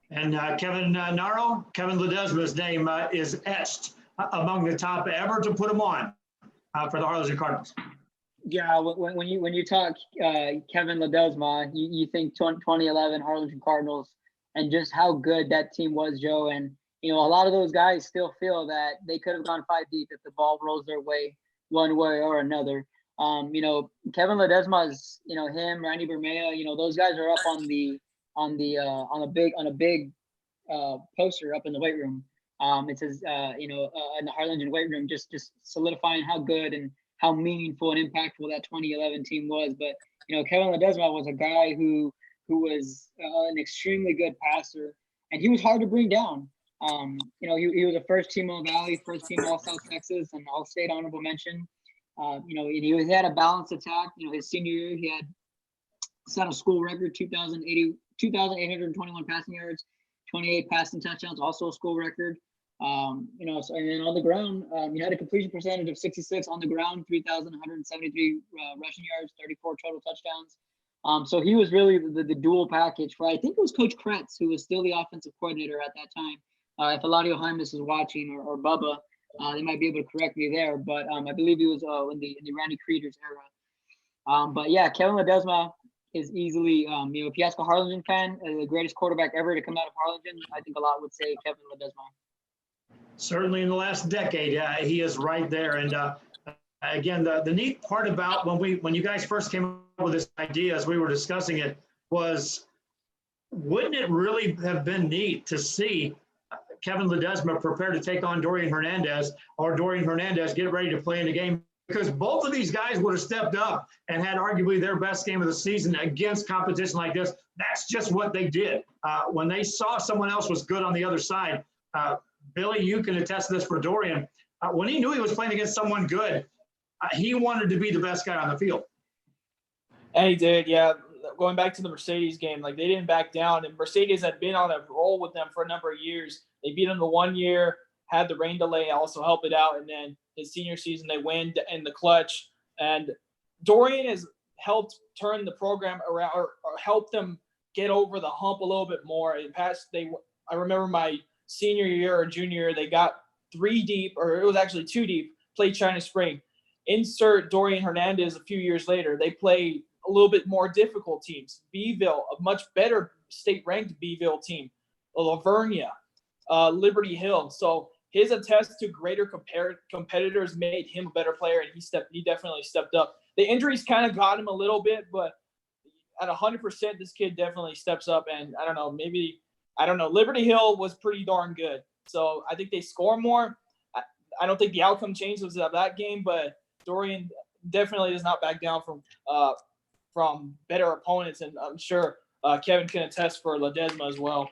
And Kevin Naro, Kevin Ledesma's name is etched among the top ever to put him on for the Harlingen Cardinals. Yeah, when you talk Kevin Ledesma, you think 2011 Harlingen Cardinals and just how good that team was, Joe. And a lot of those guys still feel that they could have gone 5 deep if the ball rolls their way one way or another. Kevin Ledesma's, him, Randy Bermea, those guys are up on a big poster up in the weight room. It says in the Harlingen weight room, just solidifying how good and how meaningful and impactful that 2011 team was. But, Kevin Ledesma was a guy who was an extremely good passer, and he was hard to bring down. He was a first team All-Valley, first team All-South Texas, and All-State honorable mention. He had a balanced attack. His senior year, he had set a school record, 2,821 passing yards, 28 passing touchdowns, also a school record. And then on the ground, he had a completion percentage of 66 on the ground, 3,173 rushing yards, 34 total touchdowns. So he was really the dual package for, I think it was Coach Kretz, who was still the offensive coordinator at that time. If Eladio Hymas is watching or Bubba, they might be able to correct me there. But I believe he was in the Randy Creeders era. But yeah, Kevin Ledesma is easily, if you ask a Harlingen fan, the greatest quarterback ever to come out of Harlingen, I think a lot would say Kevin Ledesma. Certainly in the last decade, he is right there. And again, the neat part about when you guys first came up with this idea as we were discussing it was, wouldn't it really have been neat to see Kevin Ledesma prepare to take on Dorian Hernandez, or Dorian Hernandez get ready to play in the game? Because both of these guys would have stepped up and had arguably their best game of the season against competition like this. That's just what they did. When they saw someone else was good on the other side, Billy, you can attest to this for Dorian. When he knew he was playing against someone good, he wanted to be the best guy on the field. And he did, yeah. Going back to the Mercedes game, they didn't back down. And Mercedes had been on a roll with them for a number of years. They beat them the 1 year, had the rain delay also help it out. And then his senior season, they win in the clutch. And Dorian has helped turn the program around, or helped them get over the hump a little bit more. I remember my senior year or junior year, they got 3 deep, or it was actually 2 deep, played China Spring. Insert Dorian Hernandez a few years later. They play a little bit more difficult teams. Beeville, a much better state-ranked Beeville team. Lavernia, Liberty Hill. So his attest to greater competitors made him a better player, and he definitely stepped up. The injuries kind of got him a little bit, but at 100%, this kid definitely steps up. And I don't know, Liberty Hill was pretty darn good. So I think they score more. I don't think the outcome changes of that game, but Dorian definitely does not back down from better opponents, and I'm sure Kevin can attest for Ledesma as well.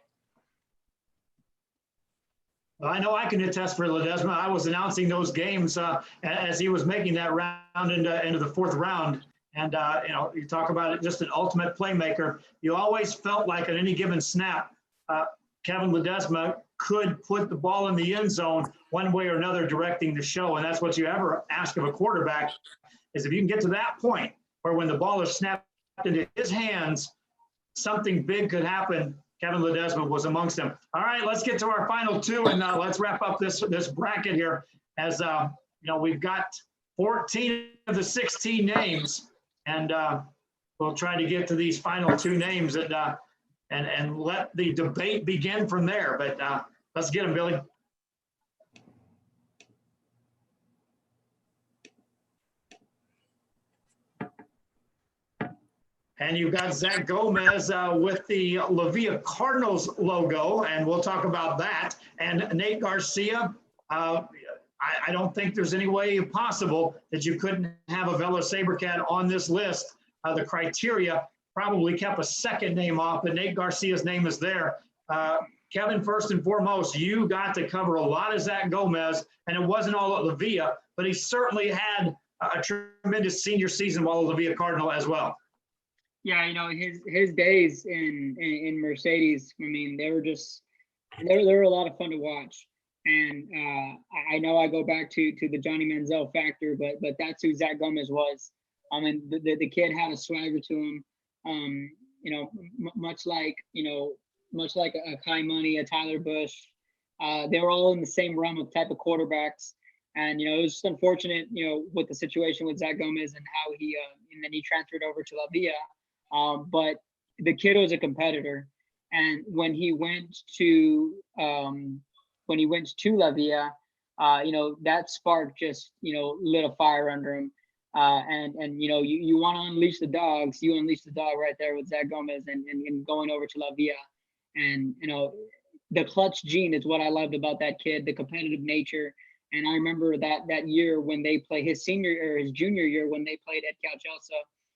I know I can attest for Ledesma. I was announcing those games as he was making that round into the 4th round. And, you talk about it, just an ultimate playmaker. You always felt like at any given snap, Kevin Ledesma could put the ball in the end zone one way or another, directing the show. And that's what you ever ask of a quarterback, is if you can get to that point where when the ball is snapped into his hands, something big could happen. Kevin Ledesma was amongst them. All right, let's get to our final 2, and let's wrap up this bracket here. As we've got 14 of the 16 names, and we'll try to get to these final 2 names and let the debate begin from there. But let's get them, Billy. And you've got Zach Gomez with the Lefevre Cardinals logo, and we'll talk about that. And Nate Garcia, I don't think there's any way possible that you couldn't have a Vela Sabercat on this list. The criteria probably kept a second name off, but Nate Garcia's name is there. Kevin, first and foremost, you got to cover a lot of Zach Gomez, and it wasn't all at Levia, but he certainly had a tremendous senior season while a Levia Cardinal as well. Yeah, his days in Mercedes, I mean, they were a lot of fun to watch. And I know I go back to the Johnny Manziel factor, but that's who Zach Gomez was. I mean, the kid had a swagger to him. Much like a Kai Money, a Tyler Bush. They were all in the same realm of type of quarterbacks. And, it was just unfortunate, with the situation with Zach Gomez and how and then he transferred over to La Villa. But the kid was a competitor, and when he went to La Villa, that spark just lit a fire under him. And you want to unleash the dogs, you unleash the dog right there with Zach Gomez and going over to La Villa. And the clutch gene is what I loved about that kid, the competitive nature. And I remember that year when they played his junior year when they played at Cal Chelsea.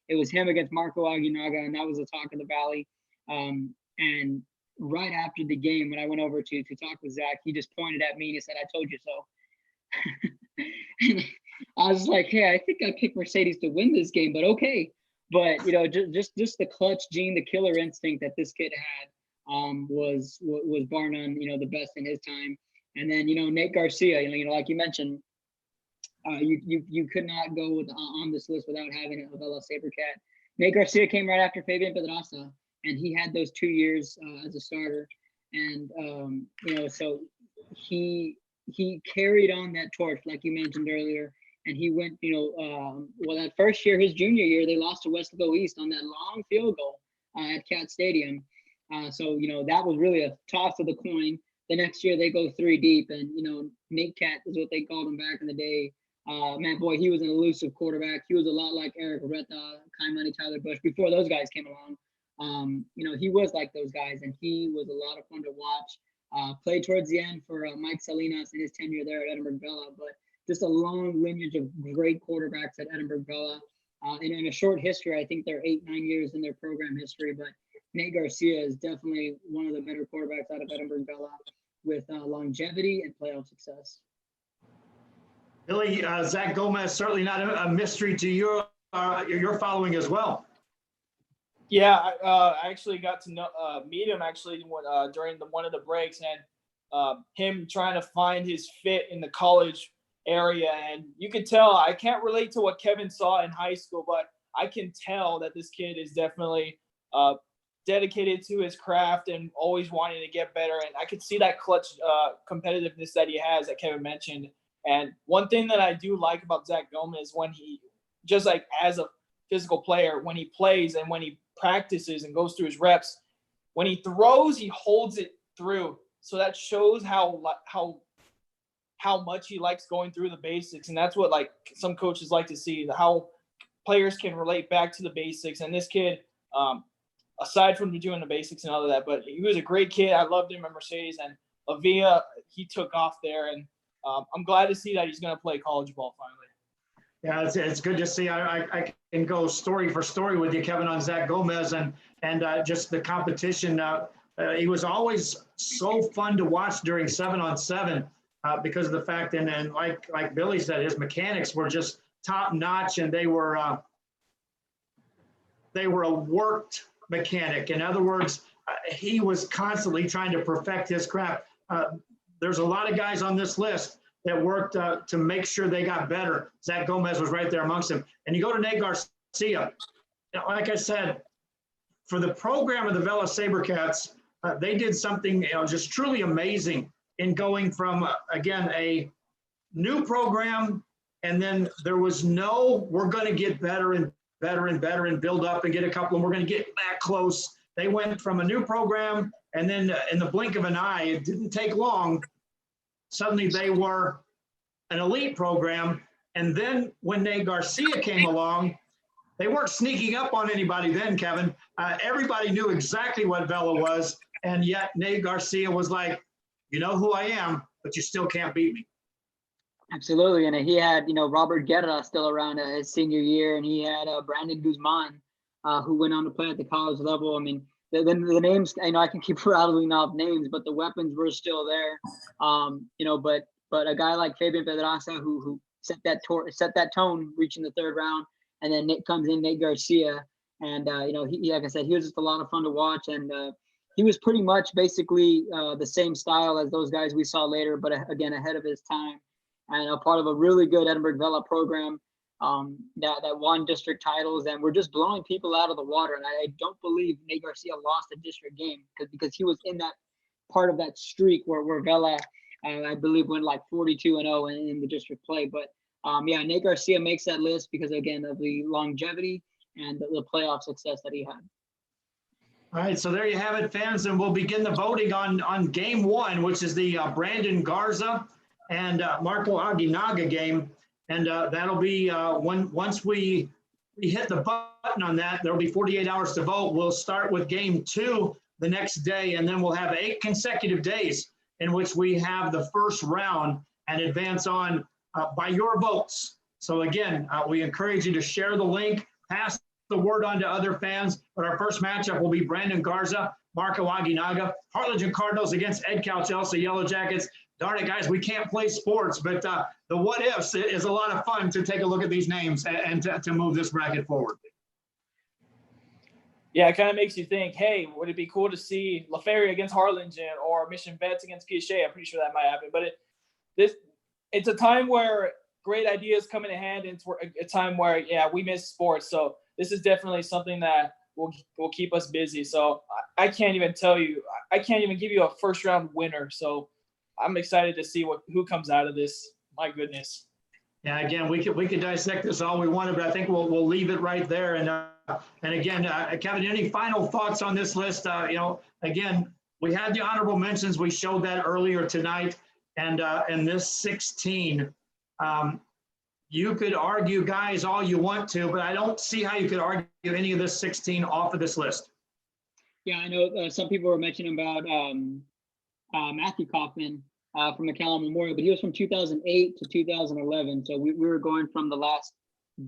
It was him against Marco Aguinaga, and that was the talk of the Valley. And right after the game, when I went over to talk with Zach, he just pointed at me and he said, "I told you so." And I was like, "Hey, I think I picked Mercedes to win this game, but okay." But just the clutch gene, the killer instinct that this kid had was bar none, the best in his time. And then Nate Garcia, like you mentioned. You could not go on this list without having a Vela Sabercat. Nate Garcia came right after Fabian Pedraza, and he had those 2 years as a starter. And, so he carried on that torch, like you mentioned earlier. And he went, that first year, his junior year, they lost to Westlake East on that long field goal at Cat Stadium. So that was really a toss of the coin. The next year, they go 3 deep, and, Nate Cat is what they called him back in the day. He was an elusive quarterback. He was a lot like Eric Areta, Kai Money, Tyler Bush before those guys came along. He was like those guys, and he was a lot of fun to watch. Played towards the end for Mike Salinas in his tenure there at Edinburgh Bella, but just a long lineage of great quarterbacks at Edinburgh Bella. In a short history, I think they're 8-9 years in their program history, but Nate Garcia is definitely one of the better quarterbacks out of Edinburgh Bella with longevity and playoff success. Billy, Zach Gomez, certainly not a mystery to your following as well. Yeah, I actually got to meet him during one of the breaks, and him trying to find his fit in the college area. And you could tell, I can't relate to what Kevin saw in high school, but I can tell that this kid is definitely dedicated to his craft and always wanting to get better. And I could see that clutch competitiveness that he has that Kevin mentioned. And one thing that I do like about Zach Gomez, when he, just like as a physical player, when he plays and when he practices and goes through his reps, when he throws, he holds it through. So that shows how much he likes going through the basics. And that's what like some coaches like to see, how players can relate back to the basics. And this kid, aside from doing the basics and all of that, but he was a great kid. I loved him at Mercedes, and Lavia, he took off there. And I'm glad to see that he's going to play college ball finally. Yeah, it's good to see. I can go story for story with you, Kevin, on Zach Gomez and just the competition. He was always so fun to watch during 7-on-7 because of the fact, and like Billy said, his mechanics were just top notch, and they were a worked mechanic. In other words, he was constantly trying to perfect his craft. There's a lot of guys on this list that worked to make sure they got better. Zach Gomez was right there amongst them. And you go to Nate Garcia. Like I said, for the program of the Vela SaberCats, they did something just truly amazing in going from, again, a new program, and then there was no, we're going to get better and better and better and build up and get a couple, and we're going to get that close. They went from a new program, and then in the blink of an eye, it didn't take long, suddenly they were an elite program. And then when Nate Garcia came along, they weren't sneaking up on anybody then, Kevin. Everybody knew exactly what Vela was, and yet Nate Garcia was like, you know who I am, but you still can't beat me. Absolutely. And he had, Robert Guerra still around his senior year, and he had Brandon Guzman, who went on to play at the college level. I mean, the names, I can keep rattling off names, but the weapons were still there. But a guy like Fabian Pedraza, who set that tone reaching the third round, and then Nate Garcia. And, he, like I said, he was just a lot of fun to watch. And he was pretty much basically the same style as those guys we saw later, but again, ahead of his time. And a part of a really good Edinburgh Vela program that won district titles, and we're just blowing people out of the water. And I don't believe Nate Garcia lost a district game because he was in that part of that streak where Vela, I believe, went like 42-0 in the district play. But Nate Garcia makes that list because, again, of the longevity and the playoff success that he had. All right, so there you have it, fans, and we'll begin the voting on game one, which is the Brandon Garza and Marco Aguinaga game. And that'll be once we hit the button on that, there'll be 48 hours to vote. We'll start with game two the next day, and then we'll have 8 consecutive days in which we have the first round and advance on by your votes. So again, we encourage you to share the link, pass the word on to other fans. But our first matchup will be Brandon Garza, Marco Aguinaga, Harlingen Cardinals against Edcouch Elsa Yellow Jackets. Darn it, guys, we can't play sports, but the what ifs is a lot of fun to take a look at these names and to move this bracket forward. Yeah, it kind of makes you think, hey, would it be cool to see Lefevre against Harlingen or Mission Vets against Piaget? I'm pretty sure that might happen. But it's a time where great ideas come into hand, and it's a time where, we miss sports. So this is definitely something that will keep us busy. So I can't even tell you – I can't even give you a first-round winner. So I'm excited to see who comes out of this. My goodness. Yeah, again, we could dissect this all we wanted, but I think we'll leave it right there. And again, Kevin, any final thoughts on this list? Again, we had the honorable mentions. We showed that earlier tonight, and this 16. You could argue, guys, all you want to, but I don't see how you could argue any of this 16 off of this list. Yeah, I know some people were mentioning about Matthew Kaufman from McCallum Memorial, but he was from 2008 to 2011. So we were going from the last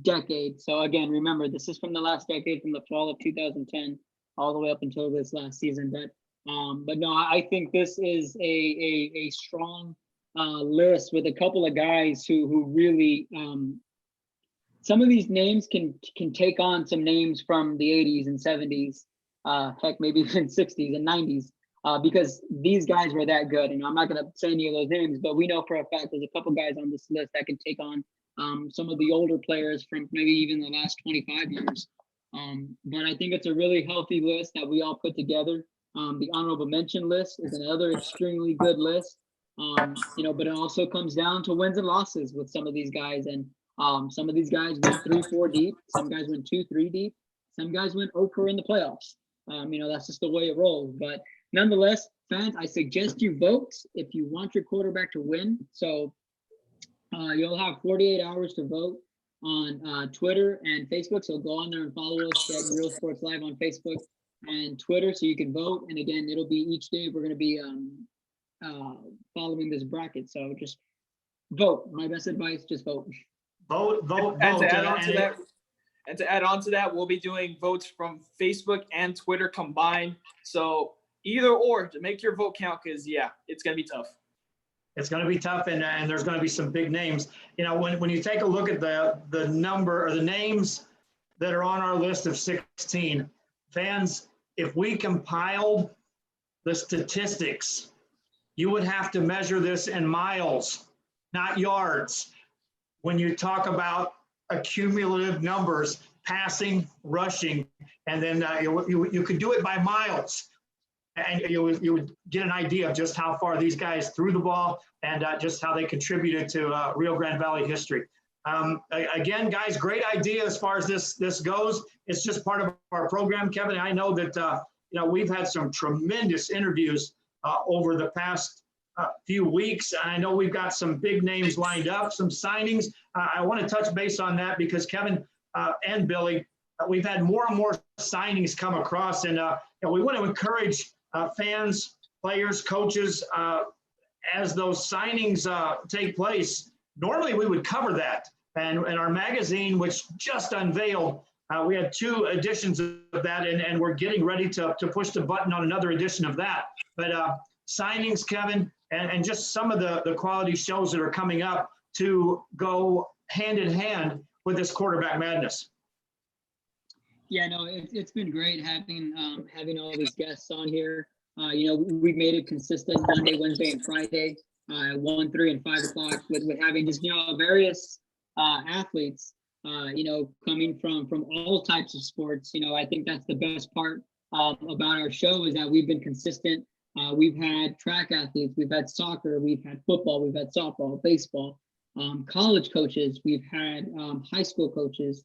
decade. So again, remember, this is from the last decade, from the fall of 2010 all the way up until this last season. But no, I think this is a strong list with a couple of guys who really some of these names can take on some names from the 80s and 70s, heck, maybe even 60s and 90s, because these guys were that good. And I'm not going to say any of those names, but we know for a fact there's a couple guys on this list that can take on some of the older players from maybe even the last 25 years. But I think it's a really healthy list that we all put together. The honorable mention list is another extremely good list. But it also comes down to wins and losses with some of these guys. And some of these guys went 3-4 deep. Some guys went 2-3 deep. Some guys went 0 in the playoffs. That's just the way it rolls. But nonetheless, fans, I suggest you vote if you want your quarterback to win. So you'll have 48 hours to vote on Twitter and Facebook. So go on there and follow us at Real Sports Live on Facebook and Twitter so you can vote. And again, it'll be each day we're going to be following this bracket. So just vote. My best advice, just vote. Vote. And to add on to that, we'll be doing votes from Facebook and Twitter combined. So either or to make your vote count, because it's going to be tough. It's going to be tough, and there's going to be some big names. When you take a look at the number or the names that are on our list of 16, fans, if we compiled the statistics, you would have to measure this in miles, not yards. When you talk about accumulative numbers, passing, rushing, and then you could do it by miles. And you would get an idea of just how far these guys threw the ball and just how they contributed to Rio Grande Valley history. Again, guys, great idea as far as this goes. It's just part of our program, Kevin. I know that we've had some tremendous interviews over the past few weeks. I know we've got some big names lined up, some signings. I want to touch base on that because Kevin and Billy, we've had more and more signings come across, and we want to encourage fans, players, coaches, as those signings take place. Normally we would cover that. And our magazine, which just unveiled, we had 2 editions of that, and we're getting ready to push the button on another edition of that. But signings, Kevin, and just some of the quality shows that are coming up to go hand in hand with this quarterback madness. Yeah, no, it's been great having all these guests on here. We've made it consistent Monday, Wednesday, and Friday, 1, 3, and 5 o'clock with having just various athletes, coming from all types of sports. I think that's the best part about our show is that we've been consistent. We've had track athletes, we've had soccer, we've had football, we've had softball, baseball, college coaches, we've had high school coaches.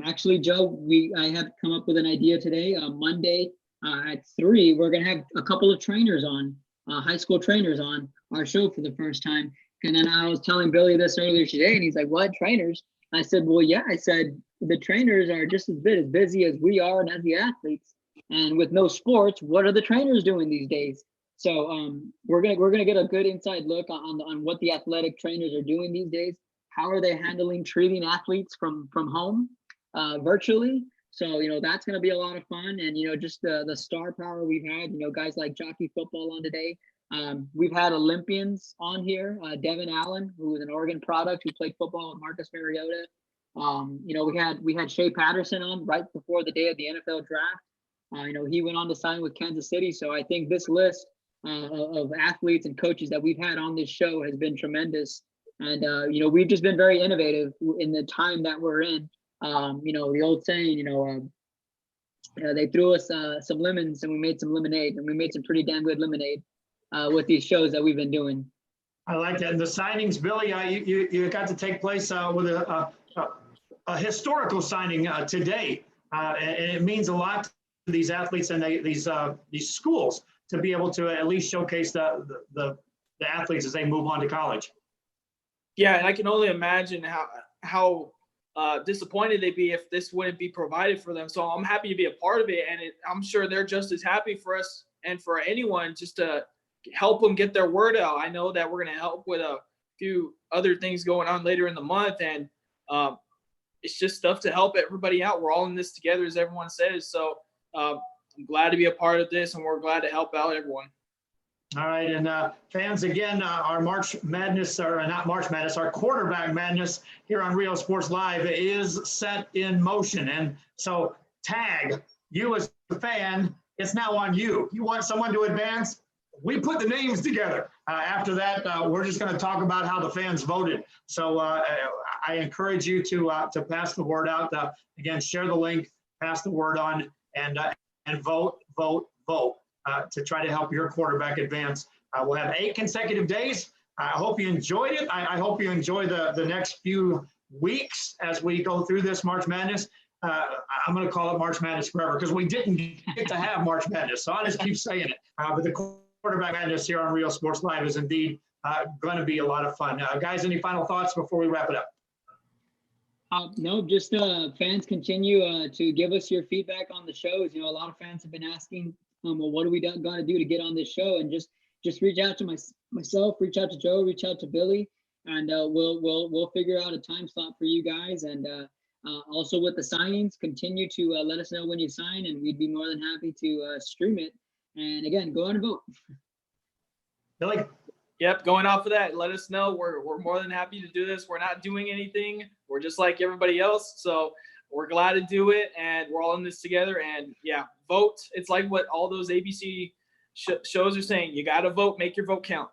Actually, Joe, I have come up with an idea today. Monday at 3, we're going to have a couple of trainers on, high school trainers on our show for the first time. And then I was telling Billy this earlier today, and he's like, "What, trainers?" I said, "Well, yeah." I said, "The trainers are just as busy as we are and as the athletes. And with no sports, what are the trainers doing these days?" So we're gonna get a good inside look on what the athletic trainers are doing these days. How are they treating athletes from home? Virtually. So, that's going to be a lot of fun. And, just the star power we've had, guys like Jockey Football on today. We've had Olympians on here. Devin Allen, who was an Oregon product, who played football with Marcus Mariota. We had Shea Patterson on right before the day of the NFL draft. He went on to sign with Kansas City. So I think this list of athletes and coaches that we've had on this show has been tremendous. And, we've just been very innovative in the time that we're in. The old saying, they threw us some lemons and we made some lemonade, and we made some pretty damn good lemonade with these shows that we've been doing. I like that. And the signings, Billy, you got to take place with a historical signing today. And it means a lot to these athletes and these schools to be able to at least showcase the athletes as they move on to college. Yeah, and I can only imagine how disappointed they'd be if this wouldn't be provided for them. So I'm happy to be a part of it, and I'm sure they're just as happy for us and for anyone just to help them get their word out. I know that we're going to help with a few other things going on later in the month, and it's just stuff to help everybody out. We're all in this together, as everyone says. So I'm glad to be a part of this, and we're glad to help out everyone. All right, and fans, again, our March Madness, or not March Madness, our quarterback madness here on Rio Sports Live is set in motion. And so tag, you as a fan, it's now on you. You want someone to advance? We put the names together. After that, we're just going to talk about how the fans voted. So I encourage you to pass the word out. Again, share the link. pass the word on, and vote to try to help your quarterback advance. We'll have 8 consecutive days. I hope you enjoyed it. I hope you enjoy the next few weeks as we go through this March Madness. I'm going to call it March Madness forever because we didn't get to have March Madness, so I'll just keep saying it. But the Quarterback Madness here on Real Sports Live is indeed going to be a lot of fun. Guys, any final thoughts before we wrap it up? No, just fans continue to give us your feedback on the shows. You know, a lot of fans have been asking, well, what do we got to do to get on this show? And just reach out to myself, reach out to Joe, reach out to Billy, and we'll figure out a time slot for you guys. And also with the signings, continue to let us know when you sign, and we'd be more than happy to stream it. And again, go out and vote. Billy? Yep, going off of that, let us know. We're more than happy to do this. We're not doing anything. We're just like everybody else. So we're glad to do it, and we're all in this together. And yeah, vote. It's like what all those ABC shows are saying. You got to vote. Make your vote count.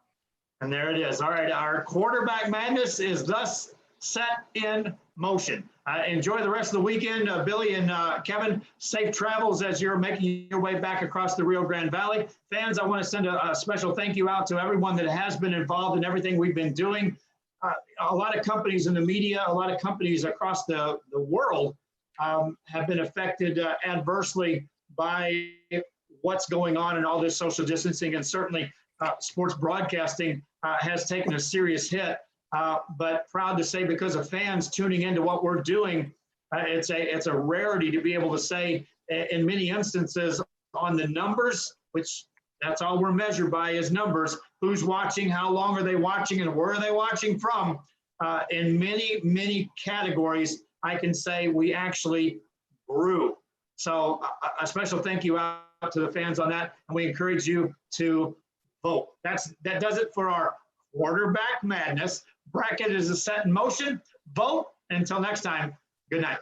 And there it is. All right, our Quarterback Madness is thus set in motion. Enjoy the rest of the weekend. Billy and Kevin, safe travels as you're making your way back across the Rio Grande Valley. Fans, I want to send a special thank you out to everyone that has been involved in everything we've been doing. A lot of companies in the media, a lot of companies across the world have been affected adversely by what's going on in all this social distancing, and certainly sports broadcasting has taken a serious hit. But proud to say, because of fans tuning into what we're doing, it's a rarity to be able to say in many instances on the numbers, which that's all we're measured by is numbers, who's watching, how long are they watching, and where are they watching from. In many categories, I can say we actually grew. So a special thank you out to the fans on that, and we encourage you to vote. That does it for our Quarterback Madness. Bracket is set in motion. Vote. Until next time, good night.